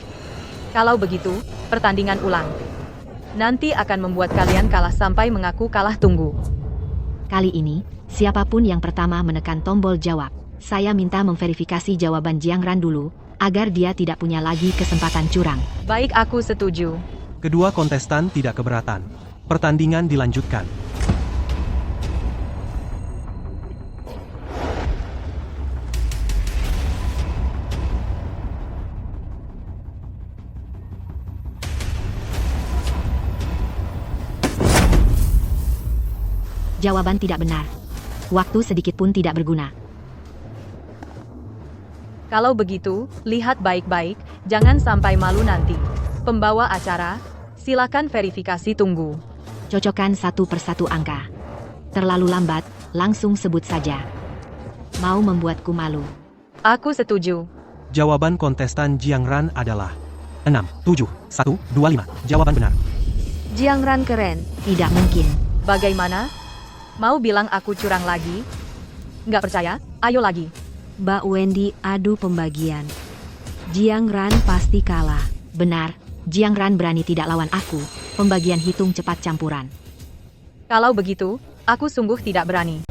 Kalau begitu, pertandingan ulang. Nanti akan membuat kalian kalah sampai mengaku kalah. Tunggu. Kali ini, siapapun yang pertama menekan tombol jawab, saya minta memverifikasi jawaban Jiang Ran dulu, agar dia tidak punya lagi kesempatan curang. Baik, aku setuju. Kedua kontestan tidak keberatan. Pertandingan dilanjutkan. Jawaban tidak benar. Waktu sedikit pun tidak berguna. Kalau begitu, lihat baik-baik, jangan sampai malu nanti. Pembawa acara, silakan verifikasi. Tunggu. Cocokkan satu persatu angka. Terlalu lambat, langsung sebut saja. Mau membuatku malu. Aku setuju. Jawaban kontestan Jiang Ran adalah 6, 7, 1, 2, 5. Jawaban benar. Jiang Ran keren. Tidak mungkin. Bagaimana? Mau bilang aku curang lagi? Nggak percaya? Ayo lagi. Mbak Wendy, adu pembagian. Jiang Ran pasti kalah. Benar, Jiang Ran berani tidak lawan aku. Pembagian hitung cepat campuran. Kalau begitu, aku sungguh tidak berani.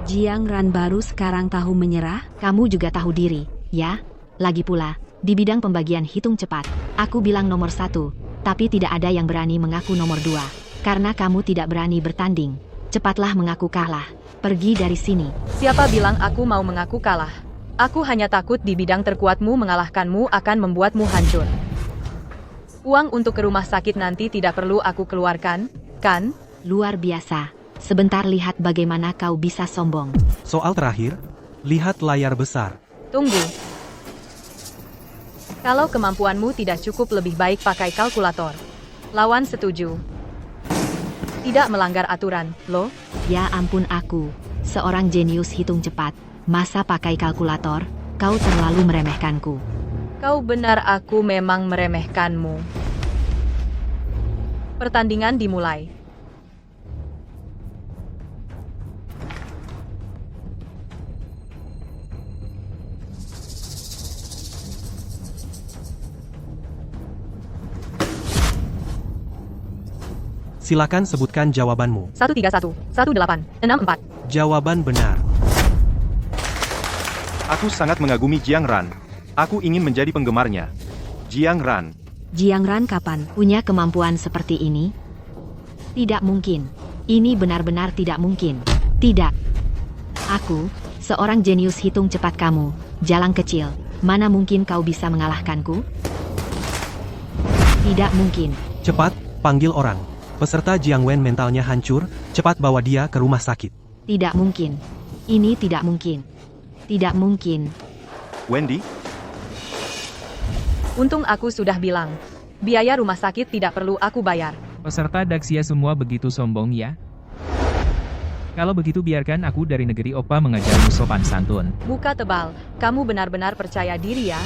Jiang Ran baru sekarang tahu menyerah? Kamu juga tahu diri, ya? Lagi pula, di bidang pembagian hitung cepat, aku bilang nomor 1, tapi tidak ada yang berani mengaku nomor 2. Karena kamu tidak berani bertanding. Cepatlah mengaku kalah. Pergi dari sini. Siapa bilang aku mau mengaku kalah? Aku hanya takut di bidang terkuatmu mengalahkanmu akan membuatmu hancur. Uang untuk ke rumah sakit nanti tidak perlu aku keluarkan, kan? Luar biasa. Sebentar lihat bagaimana kau bisa sombong. Soal terakhir, lihat layar besar. Tunggu. Kalau kemampuanmu tidak cukup, lebih baik pakai kalkulator. Lawan setuju. Tidak melanggar aturan, loh. Ya ampun aku, seorang jenius hitung cepat, masa pakai kalkulator? Kau terlalu meremehkanku. Kau benar, aku memang meremehkanmu. Pertandingan dimulai. Silakan sebutkan jawabanmu. 131, 18, 64. Jawaban benar. Aku sangat mengagumi Jiang Ran. Aku ingin menjadi penggemarnya. Jiang Ran. Jiang Ran kapan punya kemampuan seperti ini? Tidak mungkin. Ini benar-benar tidak mungkin. Tidak. Aku, seorang jenius hitung cepat kamu, jalang kecil. Mana mungkin kau bisa mengalahkanku? Tidak mungkin. Cepat, panggil orang. Peserta Jiang Wen mentalnya hancur, cepat bawa dia ke rumah sakit. Tidak mungkin. Ini tidak mungkin. Tidak mungkin. Wendy? Untung aku sudah bilang. Biaya rumah sakit tidak perlu aku bayar. Peserta Daxia semua begitu sombong ya? Kalau begitu biarkan aku dari negeri Opa mengajarmu sopan santun. Muka tebal, kamu benar-benar percaya diri ya?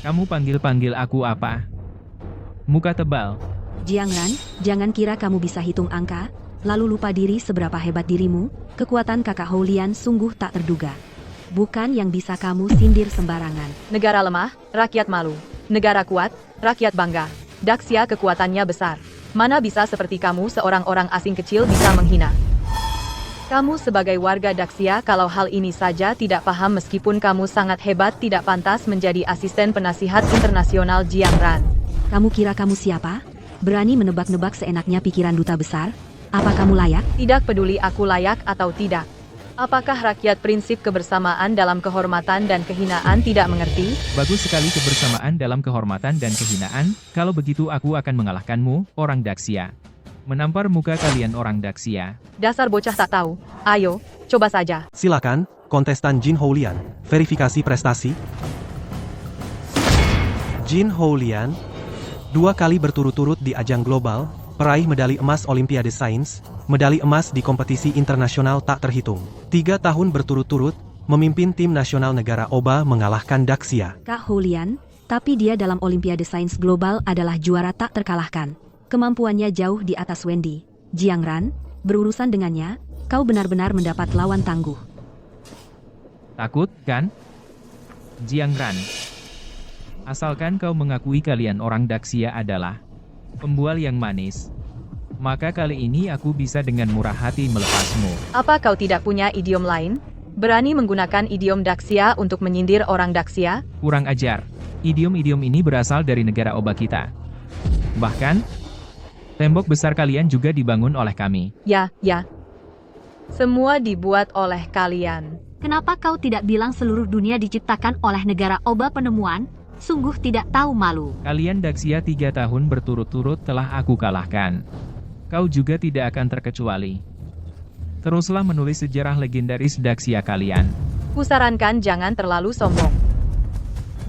Kamu panggil-panggil aku apa? Muka tebal. Jiang Ran, jangan kira kamu bisa hitung angka, lalu lupa diri seberapa hebat dirimu. Kekuatan kakak Houlian sungguh tak terduga. Bukan yang bisa kamu sindir sembarangan. Negara lemah, rakyat malu. Negara kuat, rakyat bangga. Daxia kekuatannya besar. Mana bisa seperti kamu seorang orang asing kecil bisa menghina. Kamu sebagai warga Daxia kalau hal ini saja tidak paham meskipun kamu sangat hebat tidak pantas menjadi asisten penasihat internasional Jiang Ran. Kamu kira kamu siapa? Berani menebak-nebak seenaknya pikiran duta besar? Apa kamu layak? Tidak peduli aku layak atau tidak. Apakah rakyat prinsip kebersamaan dalam kehormatan dan kehinaan tidak mengerti? Bagus sekali kebersamaan dalam kehormatan dan kehinaan. Kalau begitu aku akan mengalahkanmu, orang Daxia. Menampar muka kalian orang Daxia. Dasar bocah tak tahu. Ayo, coba saja. Silakan, kontestan Jin Houlian. Verifikasi prestasi. Jin Houlian 2 kali berturut-turut di ajang global, peraih medali emas Olimpiade Sains, medali emas di kompetisi internasional tak terhitung. 3 tahun berturut-turut, memimpin tim nasional negara Oba mengalahkan Daxia. Kak Houlian, tapi dia dalam Olimpiade Sains Global adalah juara tak terkalahkan. Kemampuannya jauh di atas Wendy. Jiang Ran, berurusan dengannya, kau benar-benar mendapat lawan tangguh. Takut, kan? Jiang Ran. Asalkan kau mengakui kalian orang Daxia adalah pembual yang manis, maka kali ini aku bisa dengan murah hati melepasmu. Apa kau tidak punya idiom lain? Berani menggunakan idiom Daxia untuk menyindir orang Daxia? Kurang ajar. Idiom-idiom ini berasal dari negara Oba kita. Bahkan, tembok besar kalian juga dibangun oleh kami. Ya. Semua dibuat oleh kalian. Kenapa kau tidak bilang seluruh dunia diciptakan oleh negara Oba penemuan? Sungguh tidak tahu malu. Kalian Daxia 3 tahun berturut-turut telah aku kalahkan. Kau juga tidak akan terkecuali. Teruslah menulis sejarah legendaris Daxia kalian. Kusarankan jangan terlalu sombong.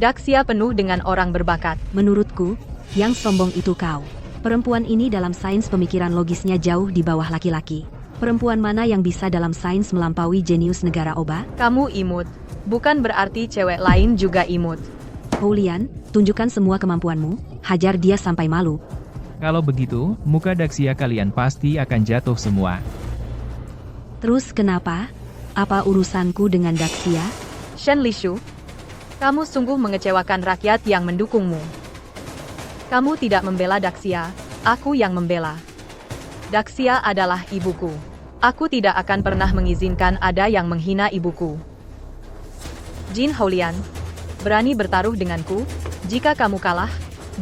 Daxia penuh dengan orang berbakat. Menurutku, yang sombong itu kau. Perempuan ini dalam sains pemikiran logisnya jauh di bawah laki-laki. Perempuan mana yang bisa dalam sains melampaui jenius negara Oba? Kamu imut. Bukan berarti cewek lain juga imut. Houlian, tunjukkan semua kemampuanmu, hajar dia sampai malu. Kalau begitu, muka Daxia kalian pasti akan jatuh semua. Terus kenapa? Apa urusanku dengan Daxia? Shen Lishu, kamu sungguh mengecewakan rakyat yang mendukungmu. Kamu tidak membela Daxia, aku yang membela. Daxia adalah ibuku. Aku tidak akan pernah mengizinkan ada yang menghina ibuku. Jin Houlian, berani bertaruh denganku? Jika kamu kalah,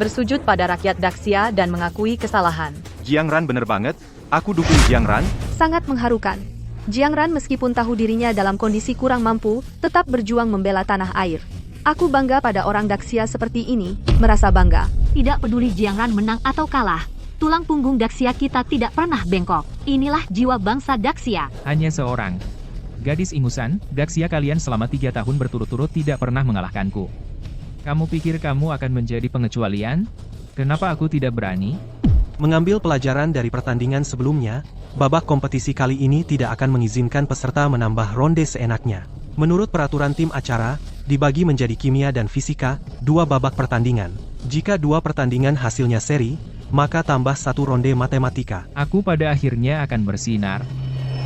bersujud pada rakyat Daxia dan mengakui kesalahan. Jiang Ran bener banget, aku dukung Jiang Ran. Sangat mengharukan. Jiang Ran meskipun tahu dirinya dalam kondisi kurang mampu, tetap berjuang membela tanah air. Aku bangga pada orang Daxia seperti ini, merasa bangga. Tidak peduli Jiang Ran menang atau kalah, tulang punggung Daxia kita tidak pernah bengkok. Inilah jiwa bangsa Daxia. Hanya seorang gadis ingusan, Daxia kalian selama 3 tahun berturut-turut tidak pernah mengalahkanku. Kamu pikir kamu akan menjadi pengecualian? Kenapa aku tidak berani? Mengambil pelajaran dari pertandingan sebelumnya, babak kompetisi kali ini tidak akan mengizinkan peserta menambah ronde seenaknya. Menurut peraturan tim acara, dibagi menjadi kimia dan fisika, 2 babak pertandingan. Jika 2 pertandingan hasilnya seri, maka tambah 1 ronde matematika. Aku pada akhirnya akan bersinar.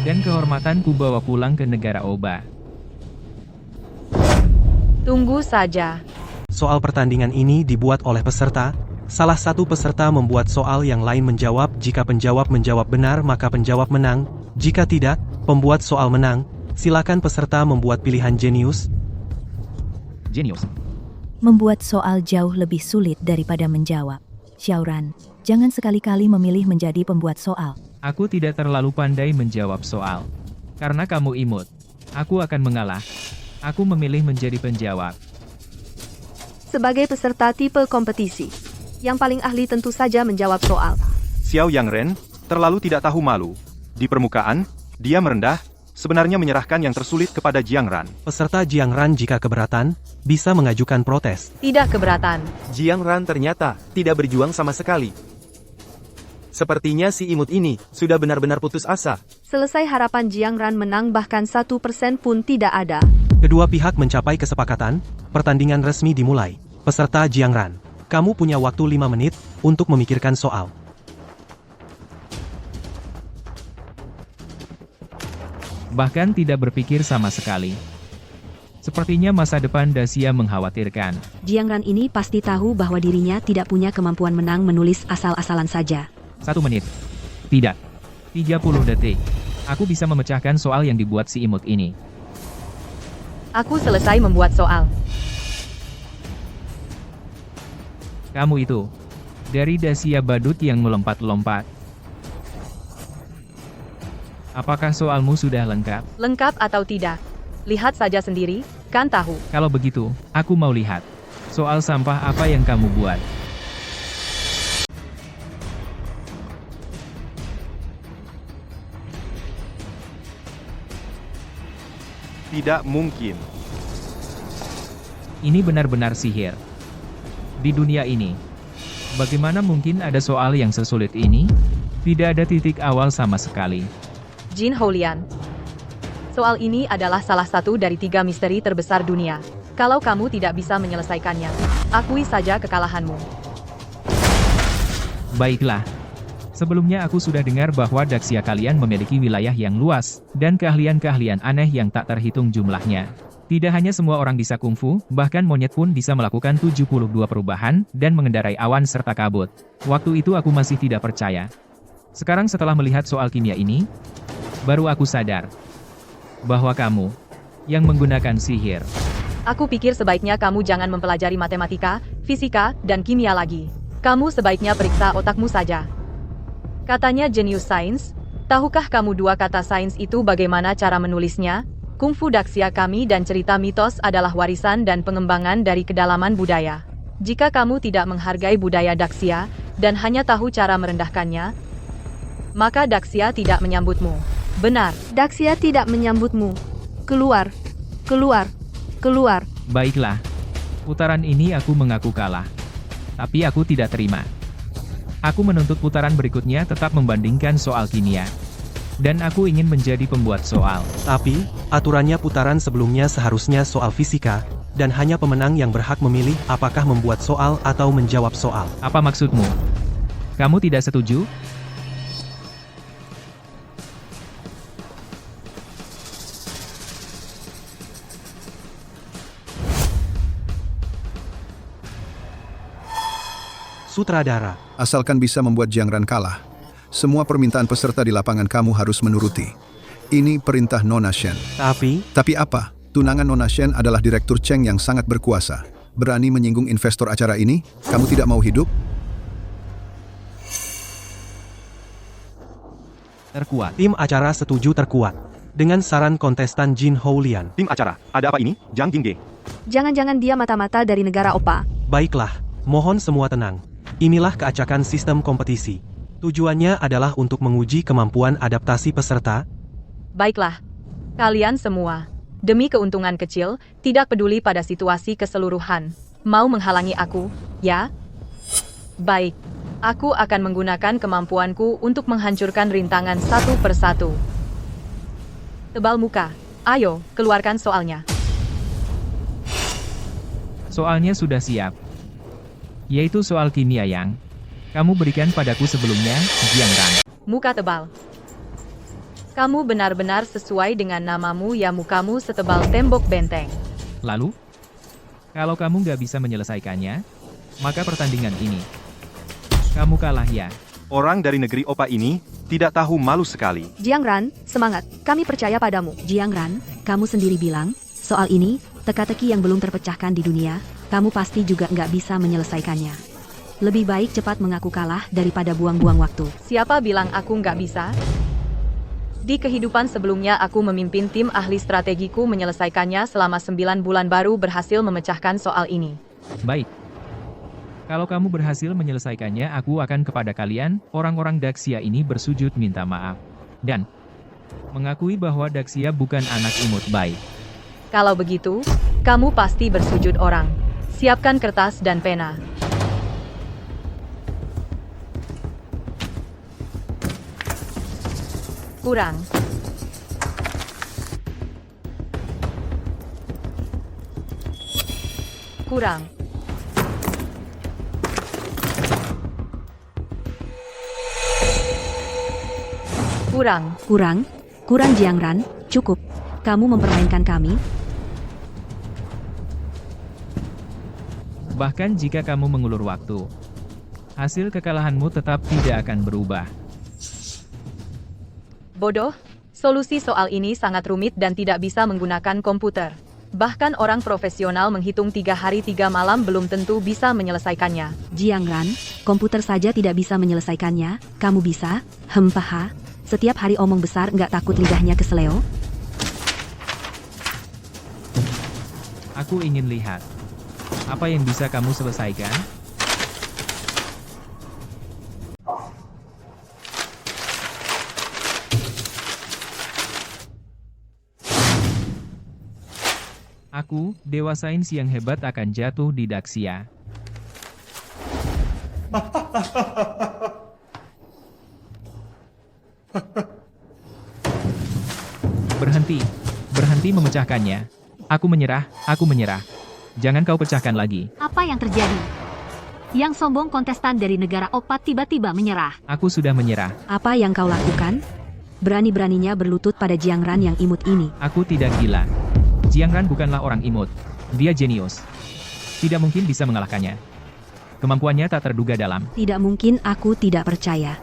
Dan kehormatanku bawa pulang ke negara Oba. Tunggu saja. Soal pertandingan ini dibuat oleh peserta. Salah satu peserta membuat soal yang lain menjawab. Jika penjawab menjawab benar maka penjawab menang. Jika tidak, pembuat soal menang. Silakan peserta membuat pilihan jenius. Jenius. Membuat soal jauh lebih sulit daripada menjawab. Xiaoran, jangan sekali-kali memilih menjadi pembuat soal. Aku tidak terlalu pandai menjawab soal. Karena kamu imut. Aku akan mengalah. Aku memilih menjadi penjawab. Sebagai peserta tipe kompetisi, yang paling ahli tentu saja menjawab soal. Xiao Yang Ren, terlalu tidak tahu malu. Di permukaan, dia merendah, sebenarnya menyerahkan yang tersulit kepada Jiang Ran. Peserta Jiang Ran jika keberatan, bisa mengajukan protes. Tidak keberatan. Jiang Ran ternyata tidak berjuang sama sekali. Sepertinya si imut ini sudah benar-benar putus asa. Selesai harapan Jiang Ran menang bahkan 1% pun tidak ada. Kedua pihak mencapai kesepakatan, pertandingan resmi dimulai. Peserta Jiang Ran, kamu punya waktu 5 menit untuk memikirkan soal. Bahkan tidak berpikir sama sekali. Sepertinya masa depan Dacia mengkhawatirkan. Jiang Ran ini pasti tahu bahwa dirinya tidak punya kemampuan menang menulis asal-asalan saja. 1 menit. Tidak. 30 detik. Aku bisa memecahkan soal yang dibuat si imut ini. Aku selesai membuat soal. Kamu itu. Dari Dacia badut yang melompat-lompat. Apakah soalmu sudah lengkap? Lengkap atau tidak? Lihat saja sendiri, kan tahu. Kalau begitu, aku mau lihat. Soal sampah apa yang kamu buat? Tidak mungkin. Ini benar-benar sihir. Di dunia ini, bagaimana mungkin ada soal yang sesulit ini? Tidak ada titik awal sama sekali. Jin Houlian. Soal ini adalah salah satu dari 3 misteri terbesar dunia. Kalau kamu tidak bisa menyelesaikannya, akui saja kekalahanmu. Baiklah. Sebelumnya aku sudah dengar bahwa Dacia kalian memiliki wilayah yang luas, dan keahlian-keahlian aneh yang tak terhitung jumlahnya. Tidak hanya semua orang bisa kungfu, bahkan monyet pun bisa melakukan 72 perubahan, dan mengendarai awan serta kabut. Waktu itu aku masih tidak percaya. Sekarang setelah melihat soal kimia ini, baru aku sadar bahwa kamu yang menggunakan sihir. Aku pikir sebaiknya kamu jangan mempelajari matematika, fisika, dan kimia lagi. Kamu sebaiknya periksa otakmu saja. Katanya jenius sains. Tahukah kamu 2 kata sains itu bagaimana cara menulisnya? Kungfu Dacia kami dan cerita mitos adalah warisan dan pengembangan dari kedalaman budaya. Jika kamu tidak menghargai budaya Dacia, dan hanya tahu cara merendahkannya, maka Dacia tidak menyambutmu. Benar, Dacia tidak menyambutmu. Keluar, keluar, keluar. Baiklah. Putaran ini aku mengaku kalah. Tapi aku tidak terima. Aku menuntut putaran berikutnya tetap membandingkan soal kimia. Dan aku ingin menjadi pembuat soal. Tapi, aturannya putaran sebelumnya seharusnya soal fisika, dan hanya pemenang yang berhak memilih apakah membuat soal atau menjawab soal. Apa maksudmu? Kamu tidak setuju? Sutradara. Asalkan bisa membuat Jiang Ran kalah, semua permintaan peserta di lapangan kamu harus menuruti. Ini perintah Nona Shen. Tapi apa? Tunangan Nona Shen adalah Direktur Cheng yang sangat berkuasa. Berani menyinggung investor acara ini? Kamu tidak mau hidup? Terkuat. Tim acara setuju terkuat. Dengan saran kontestan Jin Houlian. Tim acara, ada apa ini? Zhang Jingge. Jangan-jangan dia mata-mata dari negara Opa. Baiklah, mohon semua tenang. Inilah keacakan sistem kompetisi. Tujuannya adalah untuk menguji kemampuan adaptasi peserta. Baiklah, kalian semua, demi keuntungan kecil, tidak peduli pada situasi keseluruhan, mau menghalangi aku, ya? Baik, aku akan menggunakan kemampuanku untuk menghancurkan rintangan satu persatu. Tebal muka, ayo, keluarkan soalnya. Soalnya sudah siap. Yaitu soal kimia yang Kamu berikan padaku sebelumnya, Jiang Ran. Muka tebal. Kamu benar-benar sesuai dengan namamu ya, mukamu setebal tembok benteng. Lalu? Kalau kamu nggak bisa menyelesaikannya, maka pertandingan ini, kamu kalah ya. Orang dari negeri Opa ini, tidak tahu malu sekali. Jiang Ran, semangat, kami percaya padamu. Jiang Ran, kamu sendiri bilang, soal ini, teka-teki yang belum terpecahkan di dunia, kamu pasti juga nggak bisa menyelesaikannya. Lebih baik cepat mengaku kalah daripada buang-buang waktu. Siapa bilang aku nggak bisa? Di kehidupan sebelumnya aku memimpin tim ahli strategiku menyelesaikannya selama 9 bulan baru berhasil memecahkan soal ini. Baik. Kalau kamu berhasil menyelesaikannya, aku akan kepada kalian, orang-orang Daxia ini bersujud minta maaf. Dan mengakui bahwa Daxia bukan anak imut baik. Kalau begitu, kamu pasti bersujud orang. Siapkan kertas dan pena. Kurang. Kurang. Kurang Jiang Ran, cukup. Kamu mempermainkan kami. Bahkan jika kamu mengulur waktu, hasil kekalahanmu tetap tidak akan berubah. Bodoh, solusi soal ini sangat rumit dan tidak bisa menggunakan komputer. Bahkan orang profesional menghitung 3 hari 3 malam belum tentu bisa menyelesaikannya. Jiang Ran, komputer saja tidak bisa menyelesaikannya, kamu bisa? Hempaha, setiap hari omong besar nggak takut lidahnya keseleo? Aku ingin lihat, apa yang bisa kamu selesaikan? Aku, Dewa Sains yang hebat akan jatuh di Daxia. Berhenti memecahkannya. Aku menyerah. Jangan kau pecahkan lagi. Apa yang terjadi? Yang sombong kontestan dari negara Opat tiba-tiba menyerah. Aku sudah menyerah. Apa yang kau lakukan? Berani-beraninya berlutut pada Jiang Ran yang imut ini. Aku tidak gila. Jiang Ran bukanlah orang imut. Dia jenius. Tidak mungkin bisa mengalahkannya. Kemampuannya tak terduga dalam. Tidak mungkin, aku tidak percaya.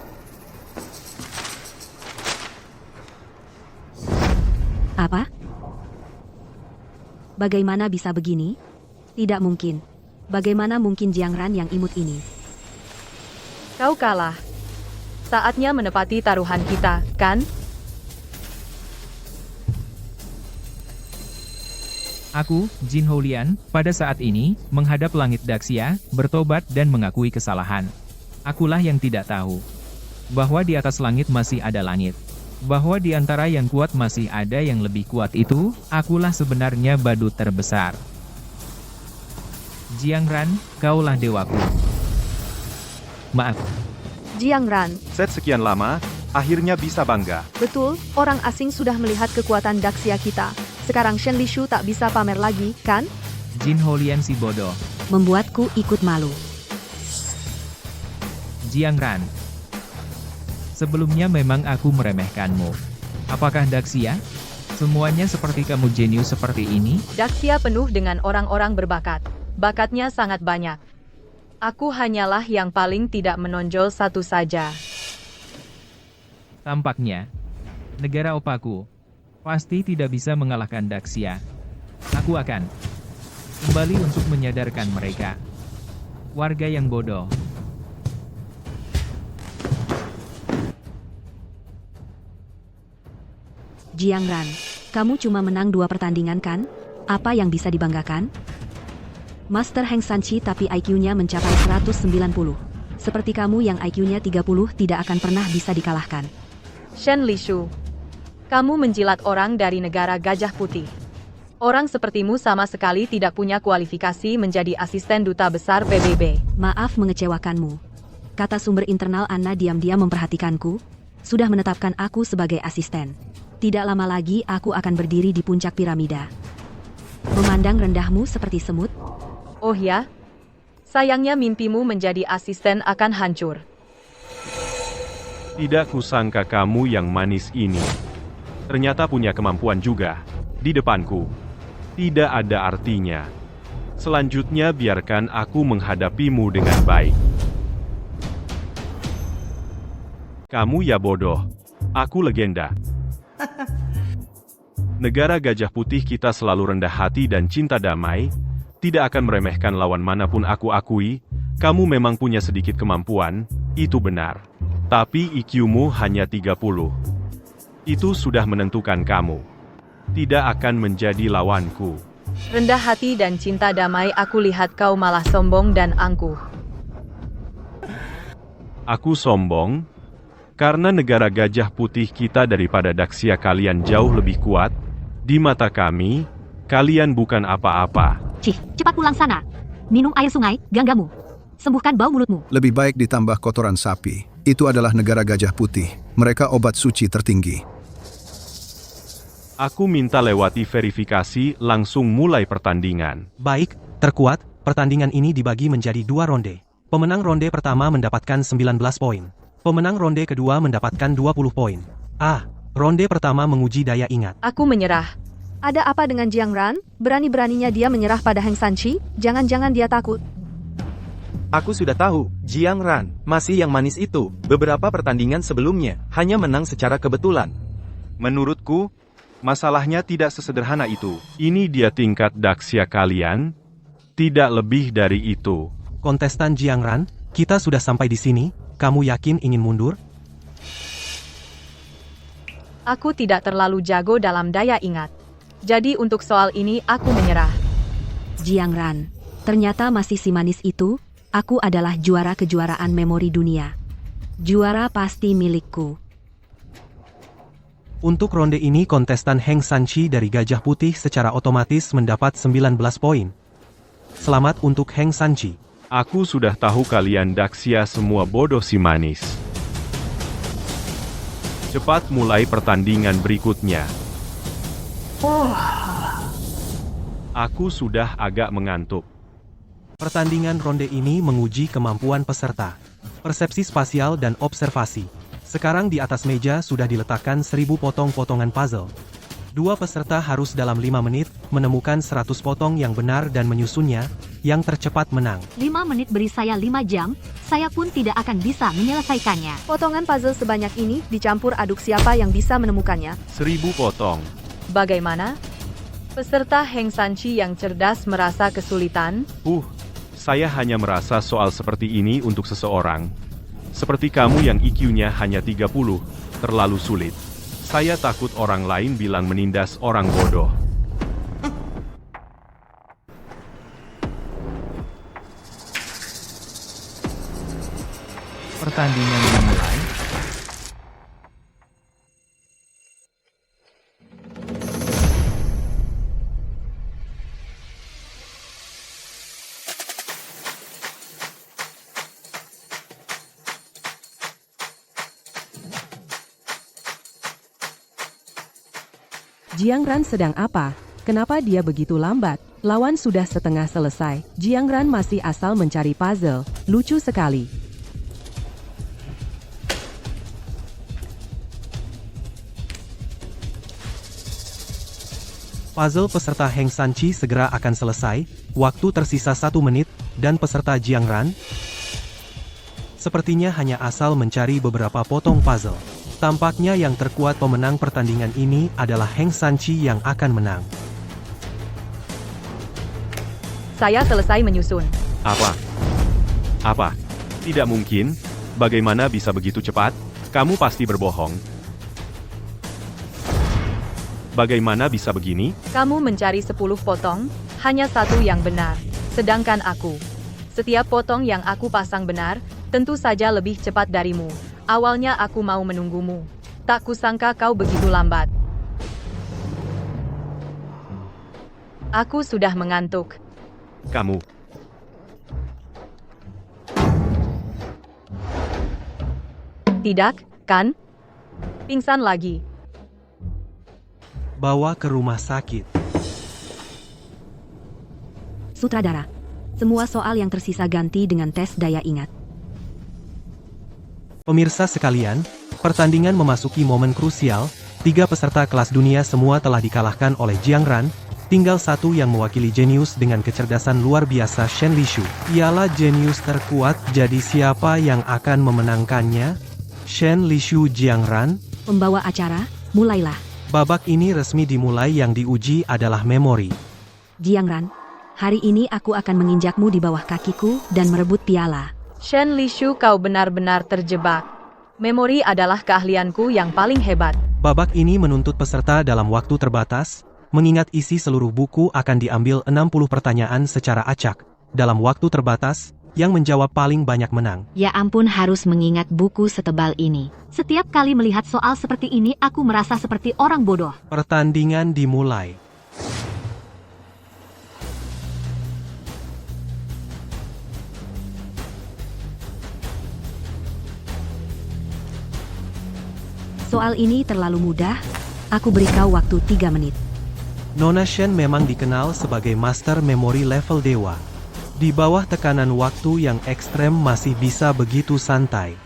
Apa? Bagaimana bisa begini? Tidak mungkin. Bagaimana mungkin Jiang Ran yang imut ini? Kau kalah. Saatnya menepati taruhan kita, kan? Aku, Jin Houlian, pada saat ini, menghadap langit Daxia, bertobat dan mengakui kesalahan. Akulah yang tidak tahu bahwa di atas langit masih ada langit. Bahwa di antara yang kuat masih ada yang lebih kuat itu, akulah sebenarnya badut terbesar. Jiang Ran, kaulah dewaku. Maaf. Jiang Ran, Set sekian lama, akhirnya bisa bangga. betul, orang asing sudah melihat kekuatan Daxia kita. Sekarang Shen Lishu tak bisa pamer lagi, kan? Jin Houlian si bodoh. Membuatku ikut malu. Jiang Ran. Sebelumnya memang aku meremehkanmu. Apakah Daxia? Semuanya seperti kamu jenius seperti ini? Daxia penuh dengan orang-orang berbakat. Bakatnya sangat banyak. Aku hanyalah yang paling tidak menonjol satu saja. Tampaknya, negara opaku pasti tidak bisa mengalahkan Daxia. Aku akan kembali untuk menyadarkan mereka. Warga yang bodoh. Jiang Ran, kamu cuma menang 2 pertandingan kan? Apa yang bisa dibanggakan? Master Heng Sanchi tapi IQ-nya mencapai 190. Seperti kamu yang IQ-nya 30 tidak akan pernah bisa dikalahkan. Shen Lishu, kamu menjilat orang dari negara Gajah Putih. Orang sepertimu sama sekali tidak punya kualifikasi menjadi asisten duta besar PBB. Maaf mengecewakanmu. Kata sumber internal Anna diam-diam memperhatikanku, sudah menetapkan aku sebagai asisten. Tidak lama lagi aku akan berdiri di puncak piramida. Memandang rendahmu seperti semut? Oh ya? Sayangnya mimpimu menjadi asisten akan hancur. Tidak kusangka kamu yang manis ini ternyata punya kemampuan juga. Di depanku. Tidak ada artinya. Selanjutnya biarkan aku menghadapimu dengan baik. Kamu ya bodoh. Aku legenda. Negara Gajah Putih kita selalu rendah hati dan cinta damai. Tidak akan meremehkan lawan manapun. Aku akui, kamu memang punya sedikit kemampuan, itu benar. Tapi IQ-mu hanya 30. Itu sudah menentukan kamu tidak akan menjadi lawanku. Rendah hati dan cinta damai, aku lihat kau malah sombong dan angkuh. Aku sombong? Karena negara Gajah Putih kita daripada Daxia kalian jauh lebih kuat. Di mata kami, kalian bukan apa-apa. Cih, cepat pulang sana. Minum air sungai, ganggamu. Sembuhkan bau mulutmu. Lebih baik ditambah kotoran sapi. Itu adalah negara Gajah Putih. Mereka obat suci tertinggi. Aku minta lewati verifikasi, langsung mulai pertandingan. Baik, terkuat, pertandingan ini dibagi menjadi 2 ronde. Pemenang ronde pertama mendapatkan 19 poin. Pemenang ronde kedua mendapatkan 20 poin. Ronde pertama menguji daya ingat. Aku menyerah. Ada apa dengan Jiang Ran? Berani-beraninya dia menyerah pada Heng Sanchi? Jangan-jangan dia takut. Aku sudah tahu, Jiang Ran, masih yang manis itu. Beberapa pertandingan sebelumnya, hanya menang secara kebetulan. Menurutku, masalahnya tidak sesederhana itu. Ini dia tingkat Daxia kalian? Tidak lebih dari itu. Kontestan Jiang Ran, kita sudah sampai di sini. Kamu yakin ingin mundur? Aku tidak terlalu jago dalam daya ingat. Jadi untuk soal ini aku menyerah. Jiang Ran, ternyata masih si manis itu. Aku adalah juara kejuaraan memori dunia. Juara pasti milikku. Untuk ronde ini kontestan Heng Sanchi dari Gajah Putih secara otomatis mendapat 19 poin. Selamat untuk Heng Sanchi. Aku sudah tahu kalian Daxia semua bodoh si manis. Cepat mulai pertandingan berikutnya. Aku sudah agak mengantuk. Pertandingan ronde ini menguji kemampuan peserta, persepsi spasial dan observasi. Sekarang di atas meja sudah diletakkan 1000 potong-potongan puzzle. 2 peserta harus dalam 5 menit menemukan 100 potong yang benar dan menyusunnya. Yang tercepat menang. 5 menit beri saya 5 jam, saya pun tidak akan bisa menyelesaikannya. Potongan puzzle sebanyak ini dicampur aduk, siapa yang bisa menemukannya? 1000 potong. Bagaimana? Peserta Heng Sanchi yang cerdas merasa kesulitan? Saya hanya merasa soal seperti ini untuk seseorang seperti kamu yang IQ-nya hanya 30, terlalu sulit. Saya takut orang lain bilang menindas orang bodoh. Pertandingan dimulai. Jiang Ran sedang apa? Kenapa dia begitu lambat? Lawan sudah setengah selesai. Jiang Ran masih asal mencari puzzle. Lucu sekali. Puzzle peserta Heng Sanchi segera akan selesai. Waktu tersisa 1 menit, dan peserta Jiang Ran sepertinya hanya asal mencari beberapa potong puzzle. Tampaknya yang terkuat pemenang pertandingan ini adalah Heng Sanchi yang akan menang. Saya selesai menyusun. Apa? Tidak mungkin. Bagaimana bisa begitu cepat? Kamu pasti berbohong. Bagaimana bisa begini? Kamu mencari 10 potong, hanya 1 yang benar. Sedangkan aku. Setiap potong yang aku pasang benar, tentu saja lebih cepat darimu. Awalnya aku mau menunggumu. Tak kusangka kau begitu lambat. Aku sudah mengantuk. Kamu. Tidak, kan? Pingsan lagi. Bawa ke rumah sakit. Sutradara, Semua soal yang tersisa ganti dengan tes daya ingat. Pemirsa sekalian, pertandingan memasuki momen krusial. 3 peserta kelas dunia semua telah dikalahkan oleh Jiang Ran. Tinggal satu yang mewakili jenius dengan kecerdasan luar biasa, Shen Lishu. Ialah jenius terkuat, jadi siapa yang akan memenangkannya? Shen Lishu Jiang Ran? Pembawa acara, mulailah. Babak ini resmi dimulai, yang diuji adalah memori. Jiang Ran, hari ini aku akan menginjakmu di bawah kakiku dan merebut piala. Shen Lishu, kau benar-benar terjebak. Memori adalah keahlianku yang paling hebat. Babak ini menuntut peserta dalam waktu terbatas, mengingat isi seluruh buku akan diambil 60 pertanyaan secara acak. Dalam waktu terbatas, yang menjawab paling banyak menang. Ya ampun, harus mengingat buku setebal ini. Setiap kali melihat soal seperti ini, aku merasa seperti orang bodoh. Pertandingan dimulai. Soal ini terlalu mudah, aku beri kau waktu 3 menit. Nona Shen memang dikenal sebagai master memori level dewa. Di bawah tekanan waktu yang ekstrem masih bisa begitu santai.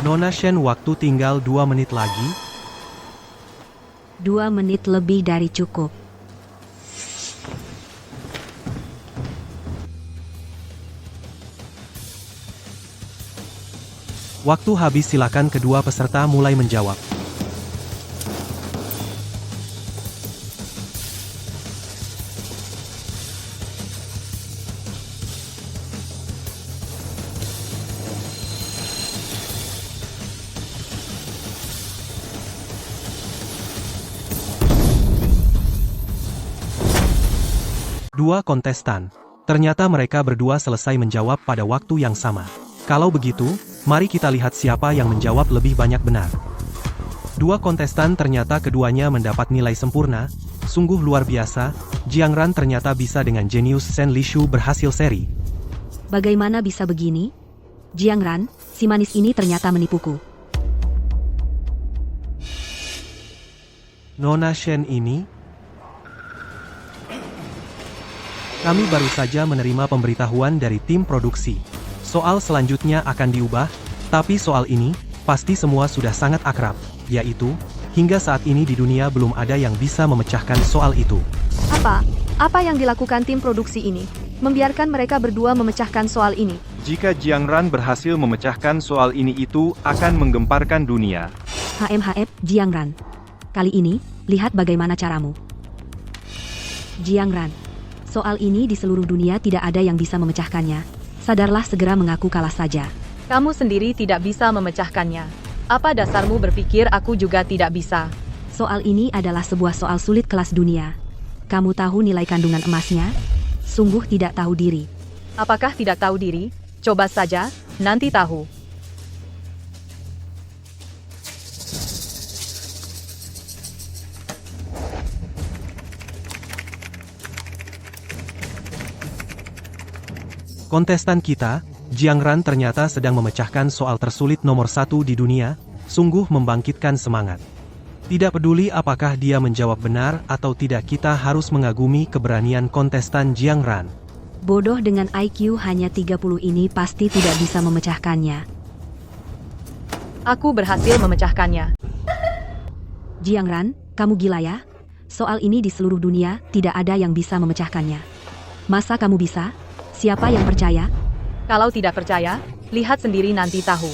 Nona Shen, waktu tinggal 2 menit lagi. 2 menit lebih dari cukup. Waktu habis, silakan kedua peserta mulai menjawab. Dua kontestan. Ternyata mereka berdua selesai menjawab pada waktu yang sama. Kalau begitu, mari kita lihat siapa yang menjawab lebih banyak benar. Dua kontestan ternyata keduanya mendapat nilai sempurna. Sungguh luar biasa, Jiang Ran ternyata bisa dengan jenius Shen Lishu berhasil seri. Bagaimana bisa begini? Jiang Ran, si manis ini ternyata menipuku. Nona Shen ini? Kami baru saja menerima pemberitahuan dari tim produksi. Soal selanjutnya akan diubah, tapi soal ini, pasti semua sudah sangat akrab, yaitu, hingga saat ini di dunia belum ada yang bisa memecahkan soal itu. Apa yang dilakukan tim produksi ini? Membiarkan mereka berdua memecahkan soal ini. Jika Jiang Ran berhasil memecahkan soal ini, itu akan menggemparkan dunia. HMHF, Jiang Ran. Kali ini, lihat bagaimana caramu. Jiang Ran. Soal ini di seluruh dunia tidak ada yang bisa memecahkannya. Sadarlah, segera mengaku kalah saja. Kamu sendiri tidak bisa memecahkannya. Apa dasarmu berpikir aku juga tidak bisa? Soal ini adalah sebuah soal sulit kelas dunia. Kamu tahu nilai kandungan emasnya? Sungguh tidak tahu diri. Apakah tidak tahu diri? Coba saja, nanti tahu. Kontestan kita, Jiang Ran ternyata sedang memecahkan soal tersulit nomor 1 di dunia, sungguh membangkitkan semangat. Tidak peduli apakah dia menjawab benar atau tidak, kita harus mengagumi keberanian kontestan Jiang Ran. Bodoh dengan IQ hanya 30 ini pasti tidak bisa memecahkannya. Aku berhasil memecahkannya. Jiang Ran, kamu gila ya? Soal ini di seluruh dunia tidak ada yang bisa memecahkannya. Masa kamu bisa? Siapa yang percaya? Kalau tidak percaya, lihat sendiri nanti tahu.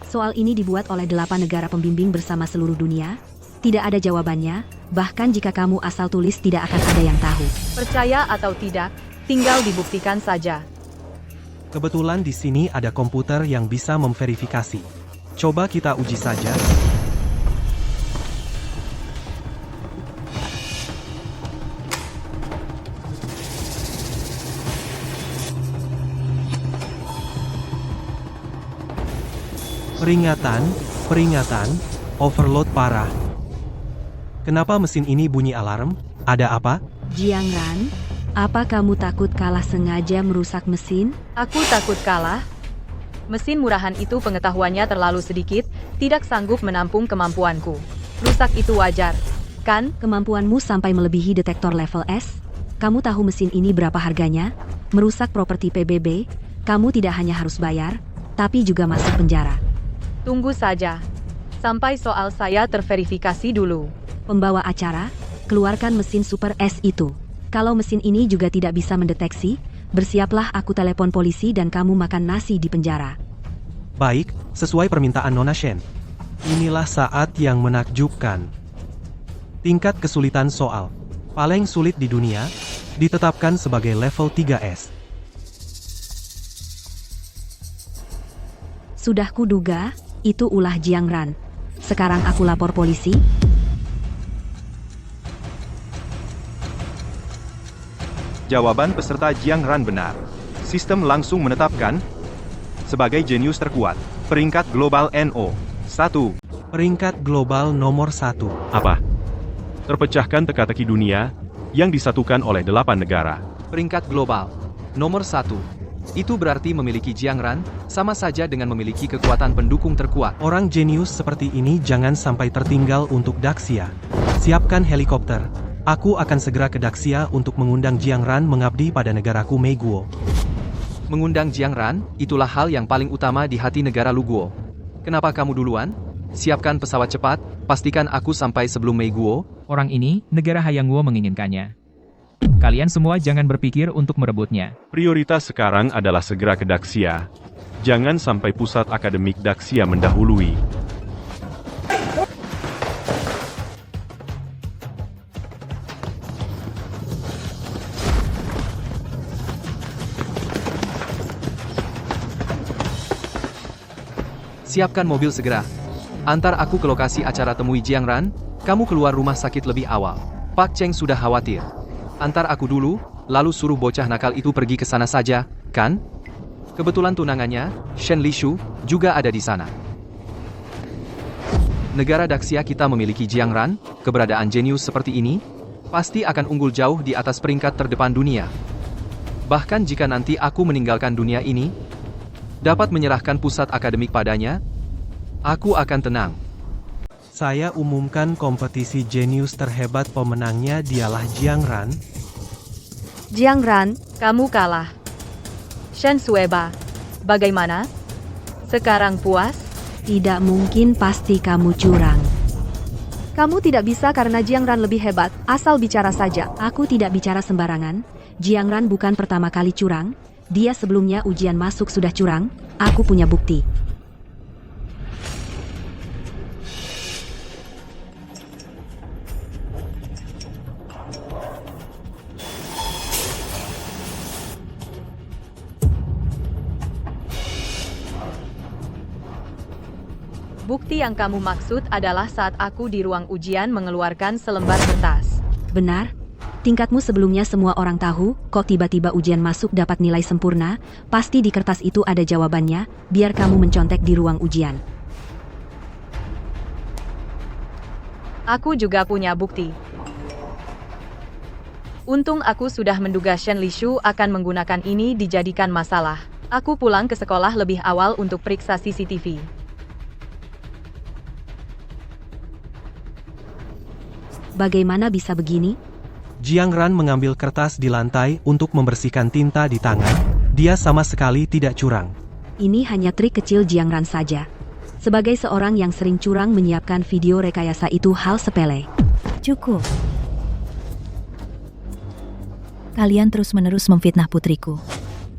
Soal ini dibuat oleh 8 negara pembimbing bersama seluruh dunia. Tidak ada jawabannya, bahkan jika kamu asal tulis tidak akan ada yang tahu. Percaya atau tidak, tinggal dibuktikan saja. Kebetulan di sini ada komputer yang bisa memverifikasi. Coba kita uji saja. Peringatan, overload parah. Kenapa mesin ini bunyi alarm? Ada apa? Jiang Ran, apa kamu takut kalah sengaja merusak mesin? Aku takut kalah. Mesin murahan itu pengetahuannya terlalu sedikit, tidak sanggup menampung kemampuanku. Rusak itu wajar, kan? Kemampuanmu sampai melebihi detektor level S? Kamu tahu mesin ini berapa harganya? Merusak properti PBB, kamu tidak hanya harus bayar, tapi juga masuk penjara. Tunggu saja. Sampai soal saya terverifikasi dulu. Pembawa acara, keluarkan mesin Super S itu. Kalau mesin ini juga tidak bisa mendeteksi, bersiaplah aku telepon polisi dan kamu makan nasi di penjara. Baik, sesuai permintaan Nona Shen. Inilah saat yang menakjubkan. Tingkat kesulitan soal paling sulit di dunia ditetapkan sebagai level 3S. Sudah kuduga, itu ulah Jiang Ran. Sekarang aku lapor polisi. Jawaban peserta Jiang Ran benar. Sistem langsung menetapkan sebagai jenius terkuat. Peringkat global NO 1. Peringkat global nomor 1. Apa? Terpecahkan teka-teki dunia yang disatukan oleh 8 negara. Peringkat global nomor 1. Itu berarti memiliki Jiang Ran, sama saja dengan memiliki kekuatan pendukung terkuat. Orang jenius seperti ini jangan sampai tertinggal untuk Daxia. Siapkan helikopter. Aku akan segera ke Daxia untuk mengundang Jiang Ran mengabdi pada negaraku Meiguo. Mengundang Jiang Ran, itulah hal yang paling utama di hati negara Luguo. Kenapa kamu duluan? Siapkan pesawat cepat, pastikan aku sampai sebelum Meiguo. Orang ini, negara Hayangguo menginginkannya. Kalian semua jangan berpikir untuk merebutnya. Prioritas sekarang adalah segera ke Daxia. Jangan sampai pusat akademik Daxia mendahului. Siapkan mobil segera. Antar aku ke lokasi acara temui Jiang Ran, kamu keluar rumah sakit lebih awal. Pak Cheng sudah khawatir. Antar aku dulu, lalu suruh bocah nakal itu pergi ke sana saja, kan? Kebetulan tunangannya, Shen Lishu, juga ada di sana. Negara Daxia kita memiliki Jiang Ran, keberadaan jenius seperti ini, pasti akan unggul jauh di atas peringkat terdepan dunia. Bahkan jika nanti aku meninggalkan dunia ini, dapat menyerahkan pusat akademik padanya, aku akan tenang. Saya umumkan kompetisi jenius terhebat, pemenangnya dialah Jiang Ran. Jiang Ran, Kamu kalah. Shen Sueba, bagaimana? Sekarang puas? Tidak mungkin, pasti kamu curang. kamu tidak bisa karena Jiang Ran lebih hebat, asal bicara saja. Aku tidak bicara sembarangan. Jiang Ran bukan pertama kali curang. Dia sebelumnya ujian masuk sudah curang. Aku punya bukti. Bukti yang kamu maksud adalah saat aku di ruang ujian mengeluarkan selembar kertas. Benar? Tingkatmu sebelumnya semua orang tahu, kok tiba-tiba ujian masuk dapat nilai sempurna, pasti di kertas itu ada jawabannya, biar kamu mencontek di ruang ujian. Aku juga punya bukti. Untung aku sudah menduga Shen Lishu akan menggunakan ini dijadikan masalah. Aku pulang ke sekolah lebih awal untuk periksa CCTV. Bagaimana bisa begini? Jiang Ran mengambil kertas di lantai untuk membersihkan tinta di tangan. Dia sama sekali tidak curang. Ini hanya trik kecil Jiang Ran saja. Sebagai seorang yang sering curang, menyiapkan video rekayasa itu hal sepele. Cukup. Kalian terus-menerus memfitnah putriku.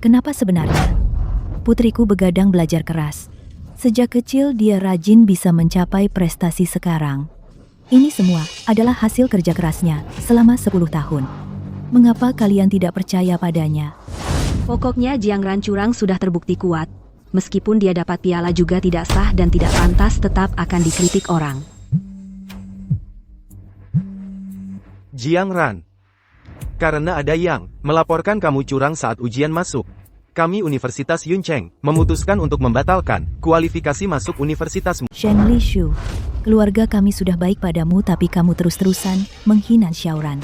Kenapa sebenarnya? Putriku begadang belajar keras. Sejak kecil dia rajin bisa mencapai prestasi sekarang. Ini semua adalah hasil kerja kerasnya selama 10 tahun. Mengapa kalian tidak percaya padanya? Pokoknya Jiang Ran curang sudah terbukti kuat. Meskipun dia dapat piala juga tidak sah dan tidak pantas, tetap akan dikritik orang. Jiang Ran. Karena ada yang melaporkan kamu curang saat ujian masuk, kami Universitas Yuncheng memutuskan untuk membatalkan kualifikasi masuk universitasmu. Shen Lishu, keluarga kami sudah baik padamu tapi kamu terus-terusan menghina Xiaoran.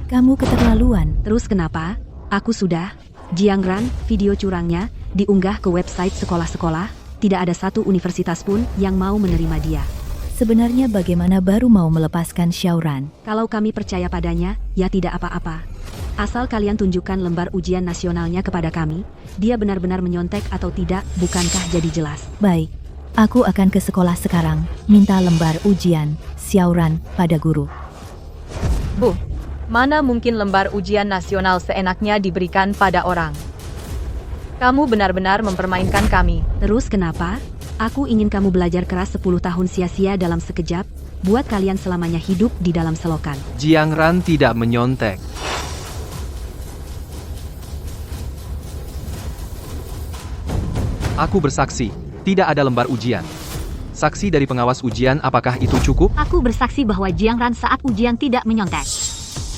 Kamu keterlaluan. Terus kenapa? Aku sudah. Jiang Ran, video curangnya diunggah ke website sekolah-sekolah. Tidak ada satu universitas pun yang mau menerima dia. Sebenarnya bagaimana baru mau melepaskan Xiaoran? Kalau kami percaya padanya, ya tidak apa-apa. Asal kalian tunjukkan lembar ujian nasionalnya kepada kami, dia benar-benar menyontek atau tidak, bukankah jadi jelas? Baik, aku akan ke sekolah sekarang, minta lembar ujian, Xiaoran, pada guru. Bu, mana mungkin lembar ujian nasional seenaknya diberikan pada orang? Kamu benar-benar mempermainkan kami. Terus kenapa? Aku ingin kamu belajar keras 10 tahun sia-sia dalam sekejap, buat kalian selamanya hidup di dalam selokan. Jiang Ran tidak menyontek. Aku bersaksi, tidak ada lembar ujian. Saksi dari pengawas ujian, apakah itu cukup? Aku bersaksi bahwa Jiang Ran saat ujian tidak menyontek.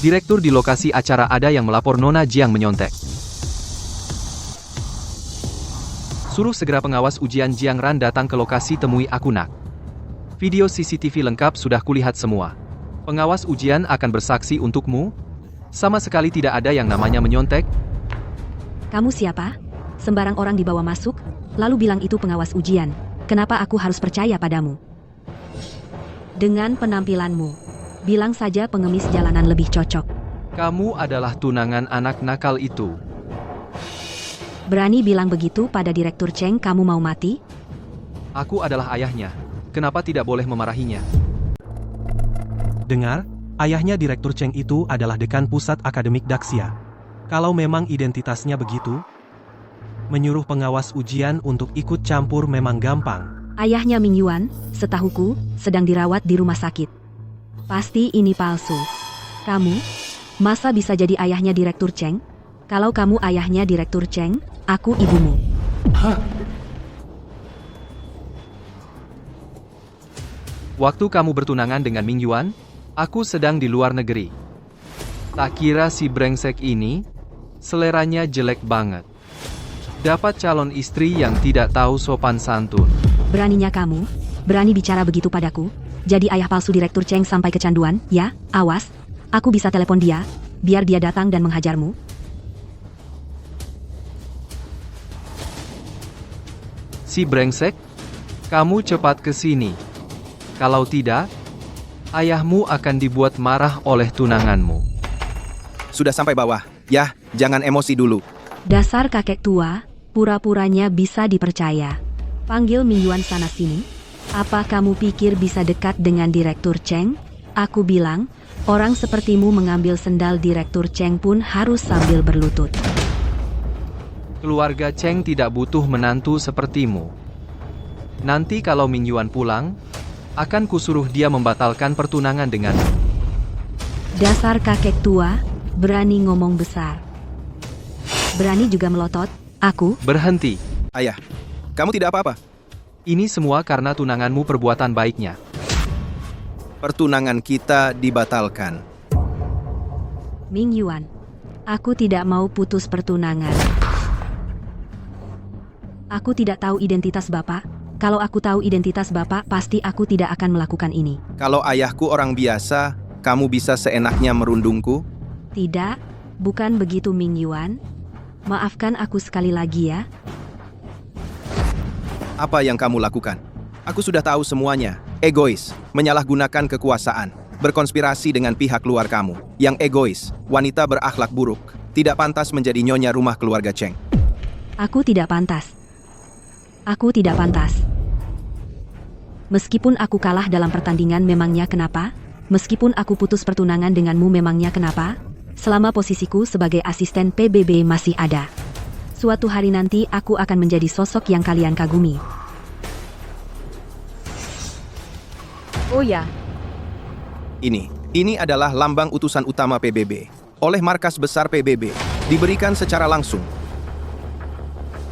Direktur di lokasi acara ada yang melapor Nona Jiang menyontek. Suruh segera pengawas ujian Jiang Ran datang ke lokasi temui aku nak. Video CCTV lengkap sudah kulihat semua. Pengawas ujian akan bersaksi untukmu. Sama sekali tidak ada yang namanya menyontek. Kamu siapa? Sembarang orang dibawa masuk, lalu bilang itu pengawas ujian. Kenapa aku harus percaya padamu? Dengan penampilanmu, bilang saja pengemis jalanan lebih cocok. Kamu adalah tunangan anak nakal itu. Berani bilang begitu pada Direktur Cheng, kamu mau mati? Aku adalah ayahnya. Kenapa tidak boleh memarahinya? Dengar, ayahnya Direktur Cheng itu adalah dekan pusat akademik Daxia. Kalau memang identitasnya begitu, menyuruh pengawas ujian untuk ikut campur memang gampang. Ayahnya Ming Yuan, setahuku, sedang dirawat di rumah sakit. Pasti ini palsu. Kamu, masa bisa jadi ayahnya Direktur Cheng? Kalau kamu ayahnya Direktur Cheng, aku ibumu. Waktu kamu bertunangan dengan Ming Yuan, aku sedang di luar negeri. Tak kira si brengsek ini, seleranya jelek banget. Dapat calon istri yang tidak tahu sopan santun. Beraninya kamu, berani bicara begitu padaku? Jadi ayah palsu Direktur Cheng sampai kecanduan, ya? Awas, aku bisa telepon dia, biar dia datang dan menghajarmu. Si brengsek, kamu cepat ke sini. Kalau tidak, ayahmu akan dibuat marah oleh tunanganmu. Sudah sampai bawah. Ya, jangan emosi dulu. Dasar kakek tua, pura-puranya bisa dipercaya. Panggil Ming Yuan sana sini. Apa kamu pikir bisa dekat dengan Direktur Cheng? Aku bilang, orang sepertimu mengambil sendal Direktur Cheng pun harus sambil berlutut. Keluarga Cheng tidak butuh menantu sepertimu. Nanti kalau Ming Yuan pulang, akan kusuruh dia membatalkan pertunangan denganmu. Dasar kakek tua, berani ngomong besar. Berani juga melotot, aku. Berhenti. Ayah, kamu tidak apa-apa. Ini semua karena tunanganmu perbuatan baiknya. Pertunangan kita dibatalkan. Ming Yuan, aku tidak mau putus pertunangan. Aku tidak tahu identitas Bapak. Kalau aku tahu identitas Bapak, pasti aku tidak akan melakukan ini. Kalau ayahku orang biasa, kamu bisa seenaknya merundungku? Tidak, bukan begitu Ming Yuan. Maafkan aku sekali lagi ya. Apa yang kamu lakukan? Aku sudah tahu semuanya. Egois, menyalahgunakan kekuasaan, berkonspirasi dengan pihak luar kamu. Yang egois, wanita berakhlak buruk, tidak pantas menjadi nyonya rumah keluarga Cheng. Aku tidak pantas. Aku tidak pantas. Meskipun aku kalah dalam pertandingan, memangnya kenapa? Meskipun aku putus pertunangan denganmu, memangnya kenapa? Selama posisiku sebagai asisten PBB masih ada. Suatu hari nanti aku akan menjadi sosok yang kalian kagumi. Oh ya, Ini adalah lambang utusan utama PBB. Oleh markas besar PBB, diberikan secara langsung.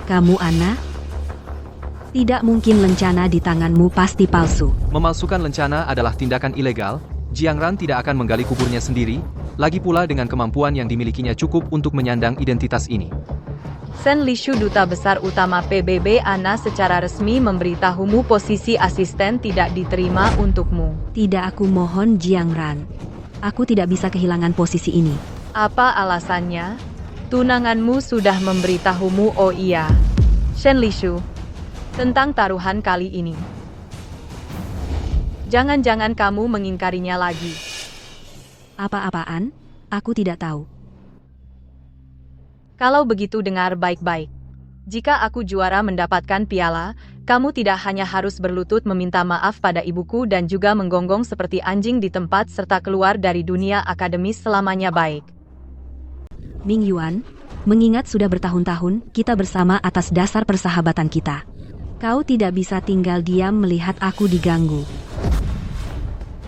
Kamu Ana? Tidak mungkin lencana di tanganmu pasti palsu. Memalsukan lencana adalah tindakan ilegal. Jiang Ran tidak akan menggali kuburnya sendiri, lagi pula dengan kemampuan yang dimilikinya cukup untuk menyandang identitas ini. Shen Lishu, Duta Besar Utama PBB, Ana secara resmi memberitahumu posisi asisten tidak diterima untukmu. Tidak, aku mohon Jiang Ran. Aku tidak bisa kehilangan posisi ini. Apa alasannya? Tunanganmu sudah memberitahumu. Oh iya, Shen Lishu, tentang taruhan kali ini. Jangan-jangan kamu mengingkarinya lagi. Apa-apaan? Aku tidak tahu. Kalau begitu dengar baik-baik. Jika aku juara mendapatkan piala, kamu tidak hanya harus berlutut meminta maaf pada ibuku dan juga menggonggong seperti anjing di tempat serta keluar dari dunia akademis selamanya baik. Ming Yuan, mengingat sudah bertahun-tahun kita bersama atas dasar persahabatan kita. Kau tidak bisa tinggal diam melihat aku diganggu.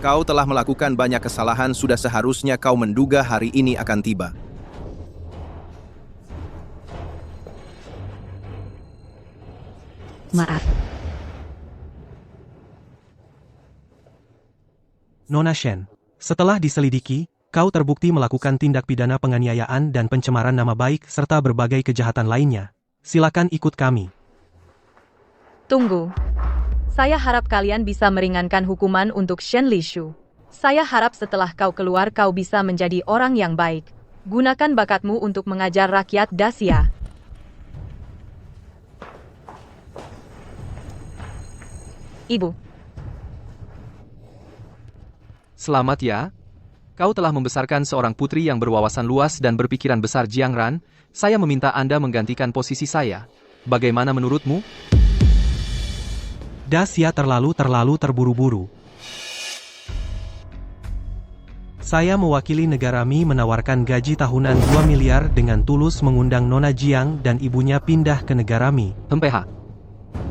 Kau telah melakukan banyak kesalahan, sudah seharusnya kau menduga hari ini akan tiba. Maaf. Nona Shen, setelah diselidiki, kau terbukti melakukan tindak pidana penganiayaan dan pencemaran nama baik serta berbagai kejahatan lainnya. Silakan ikut kami. Tunggu. Saya harap kalian bisa meringankan hukuman untuk Shen Lishu. Saya harap setelah kau keluar kau bisa menjadi orang yang baik. Gunakan bakatmu untuk mengajar rakyat Dacia. Ibu. Selamat ya. Kau telah membesarkan seorang putri yang berwawasan luas dan berpikiran besar, Jiang Ran. Saya meminta Anda menggantikan posisi saya. Bagaimana menurutmu? Dacia terlalu terburu-buru. Saya mewakili negara Mi menawarkan gaji tahunan 2 miliar dengan tulus mengundang Nona Jiang dan ibunya pindah ke negara Mi. MPH.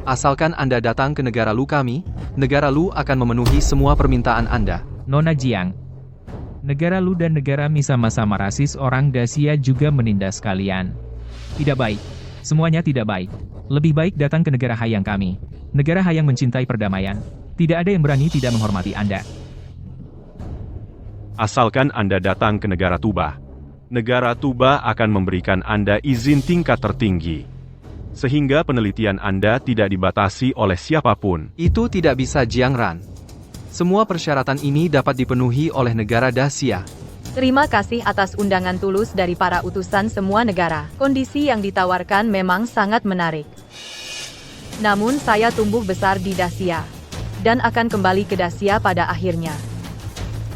Asalkan Anda datang ke negara Lu kami, negara Lu akan memenuhi semua permintaan Anda. Nona Jiang, negara Lu dan negara Mi sama-sama rasis, orang Dacia juga menindas kalian. Tidak baik. Semuanya tidak baik. Lebih baik datang ke negara Hayang kami. Negara Hayang mencintai perdamaian. Tidak ada yang berani tidak menghormati Anda. Asalkan Anda datang ke negara Tuba. Negara Tuba akan memberikan Anda izin tingkat tertinggi. Sehingga penelitian Anda tidak dibatasi oleh siapapun. Itu tidak bisa, Jiang Ran. Semua persyaratan ini dapat dipenuhi oleh negara Dacia. Terima kasih atas undangan tulus dari para utusan semua negara. Kondisi yang ditawarkan memang sangat menarik. Namun saya tumbuh besar di Dacia. Dan akan kembali ke Dacia pada akhirnya.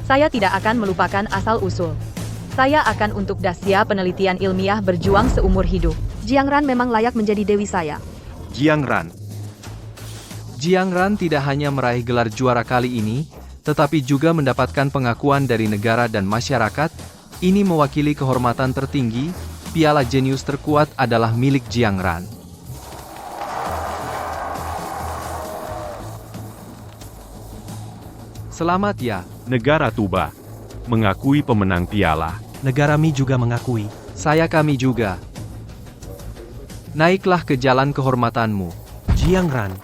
Saya tidak akan melupakan asal-usul. Saya akan untuk Dacia penelitian ilmiah berjuang seumur hidup. Jiang Ran memang layak menjadi dewi saya. Jiang Ran. Jiang Ran tidak hanya meraih gelar juara kali ini, tetapi juga mendapatkan pengakuan dari negara dan masyarakat. Ini mewakili kehormatan tertinggi. Piala jenius terkuat adalah milik Jiang Ran. Selamat ya. Negara Tuba mengakui pemenang piala. Negara Mi juga mengakui. Kami juga. Naiklah ke jalan kehormatanmu. Jiang Ran.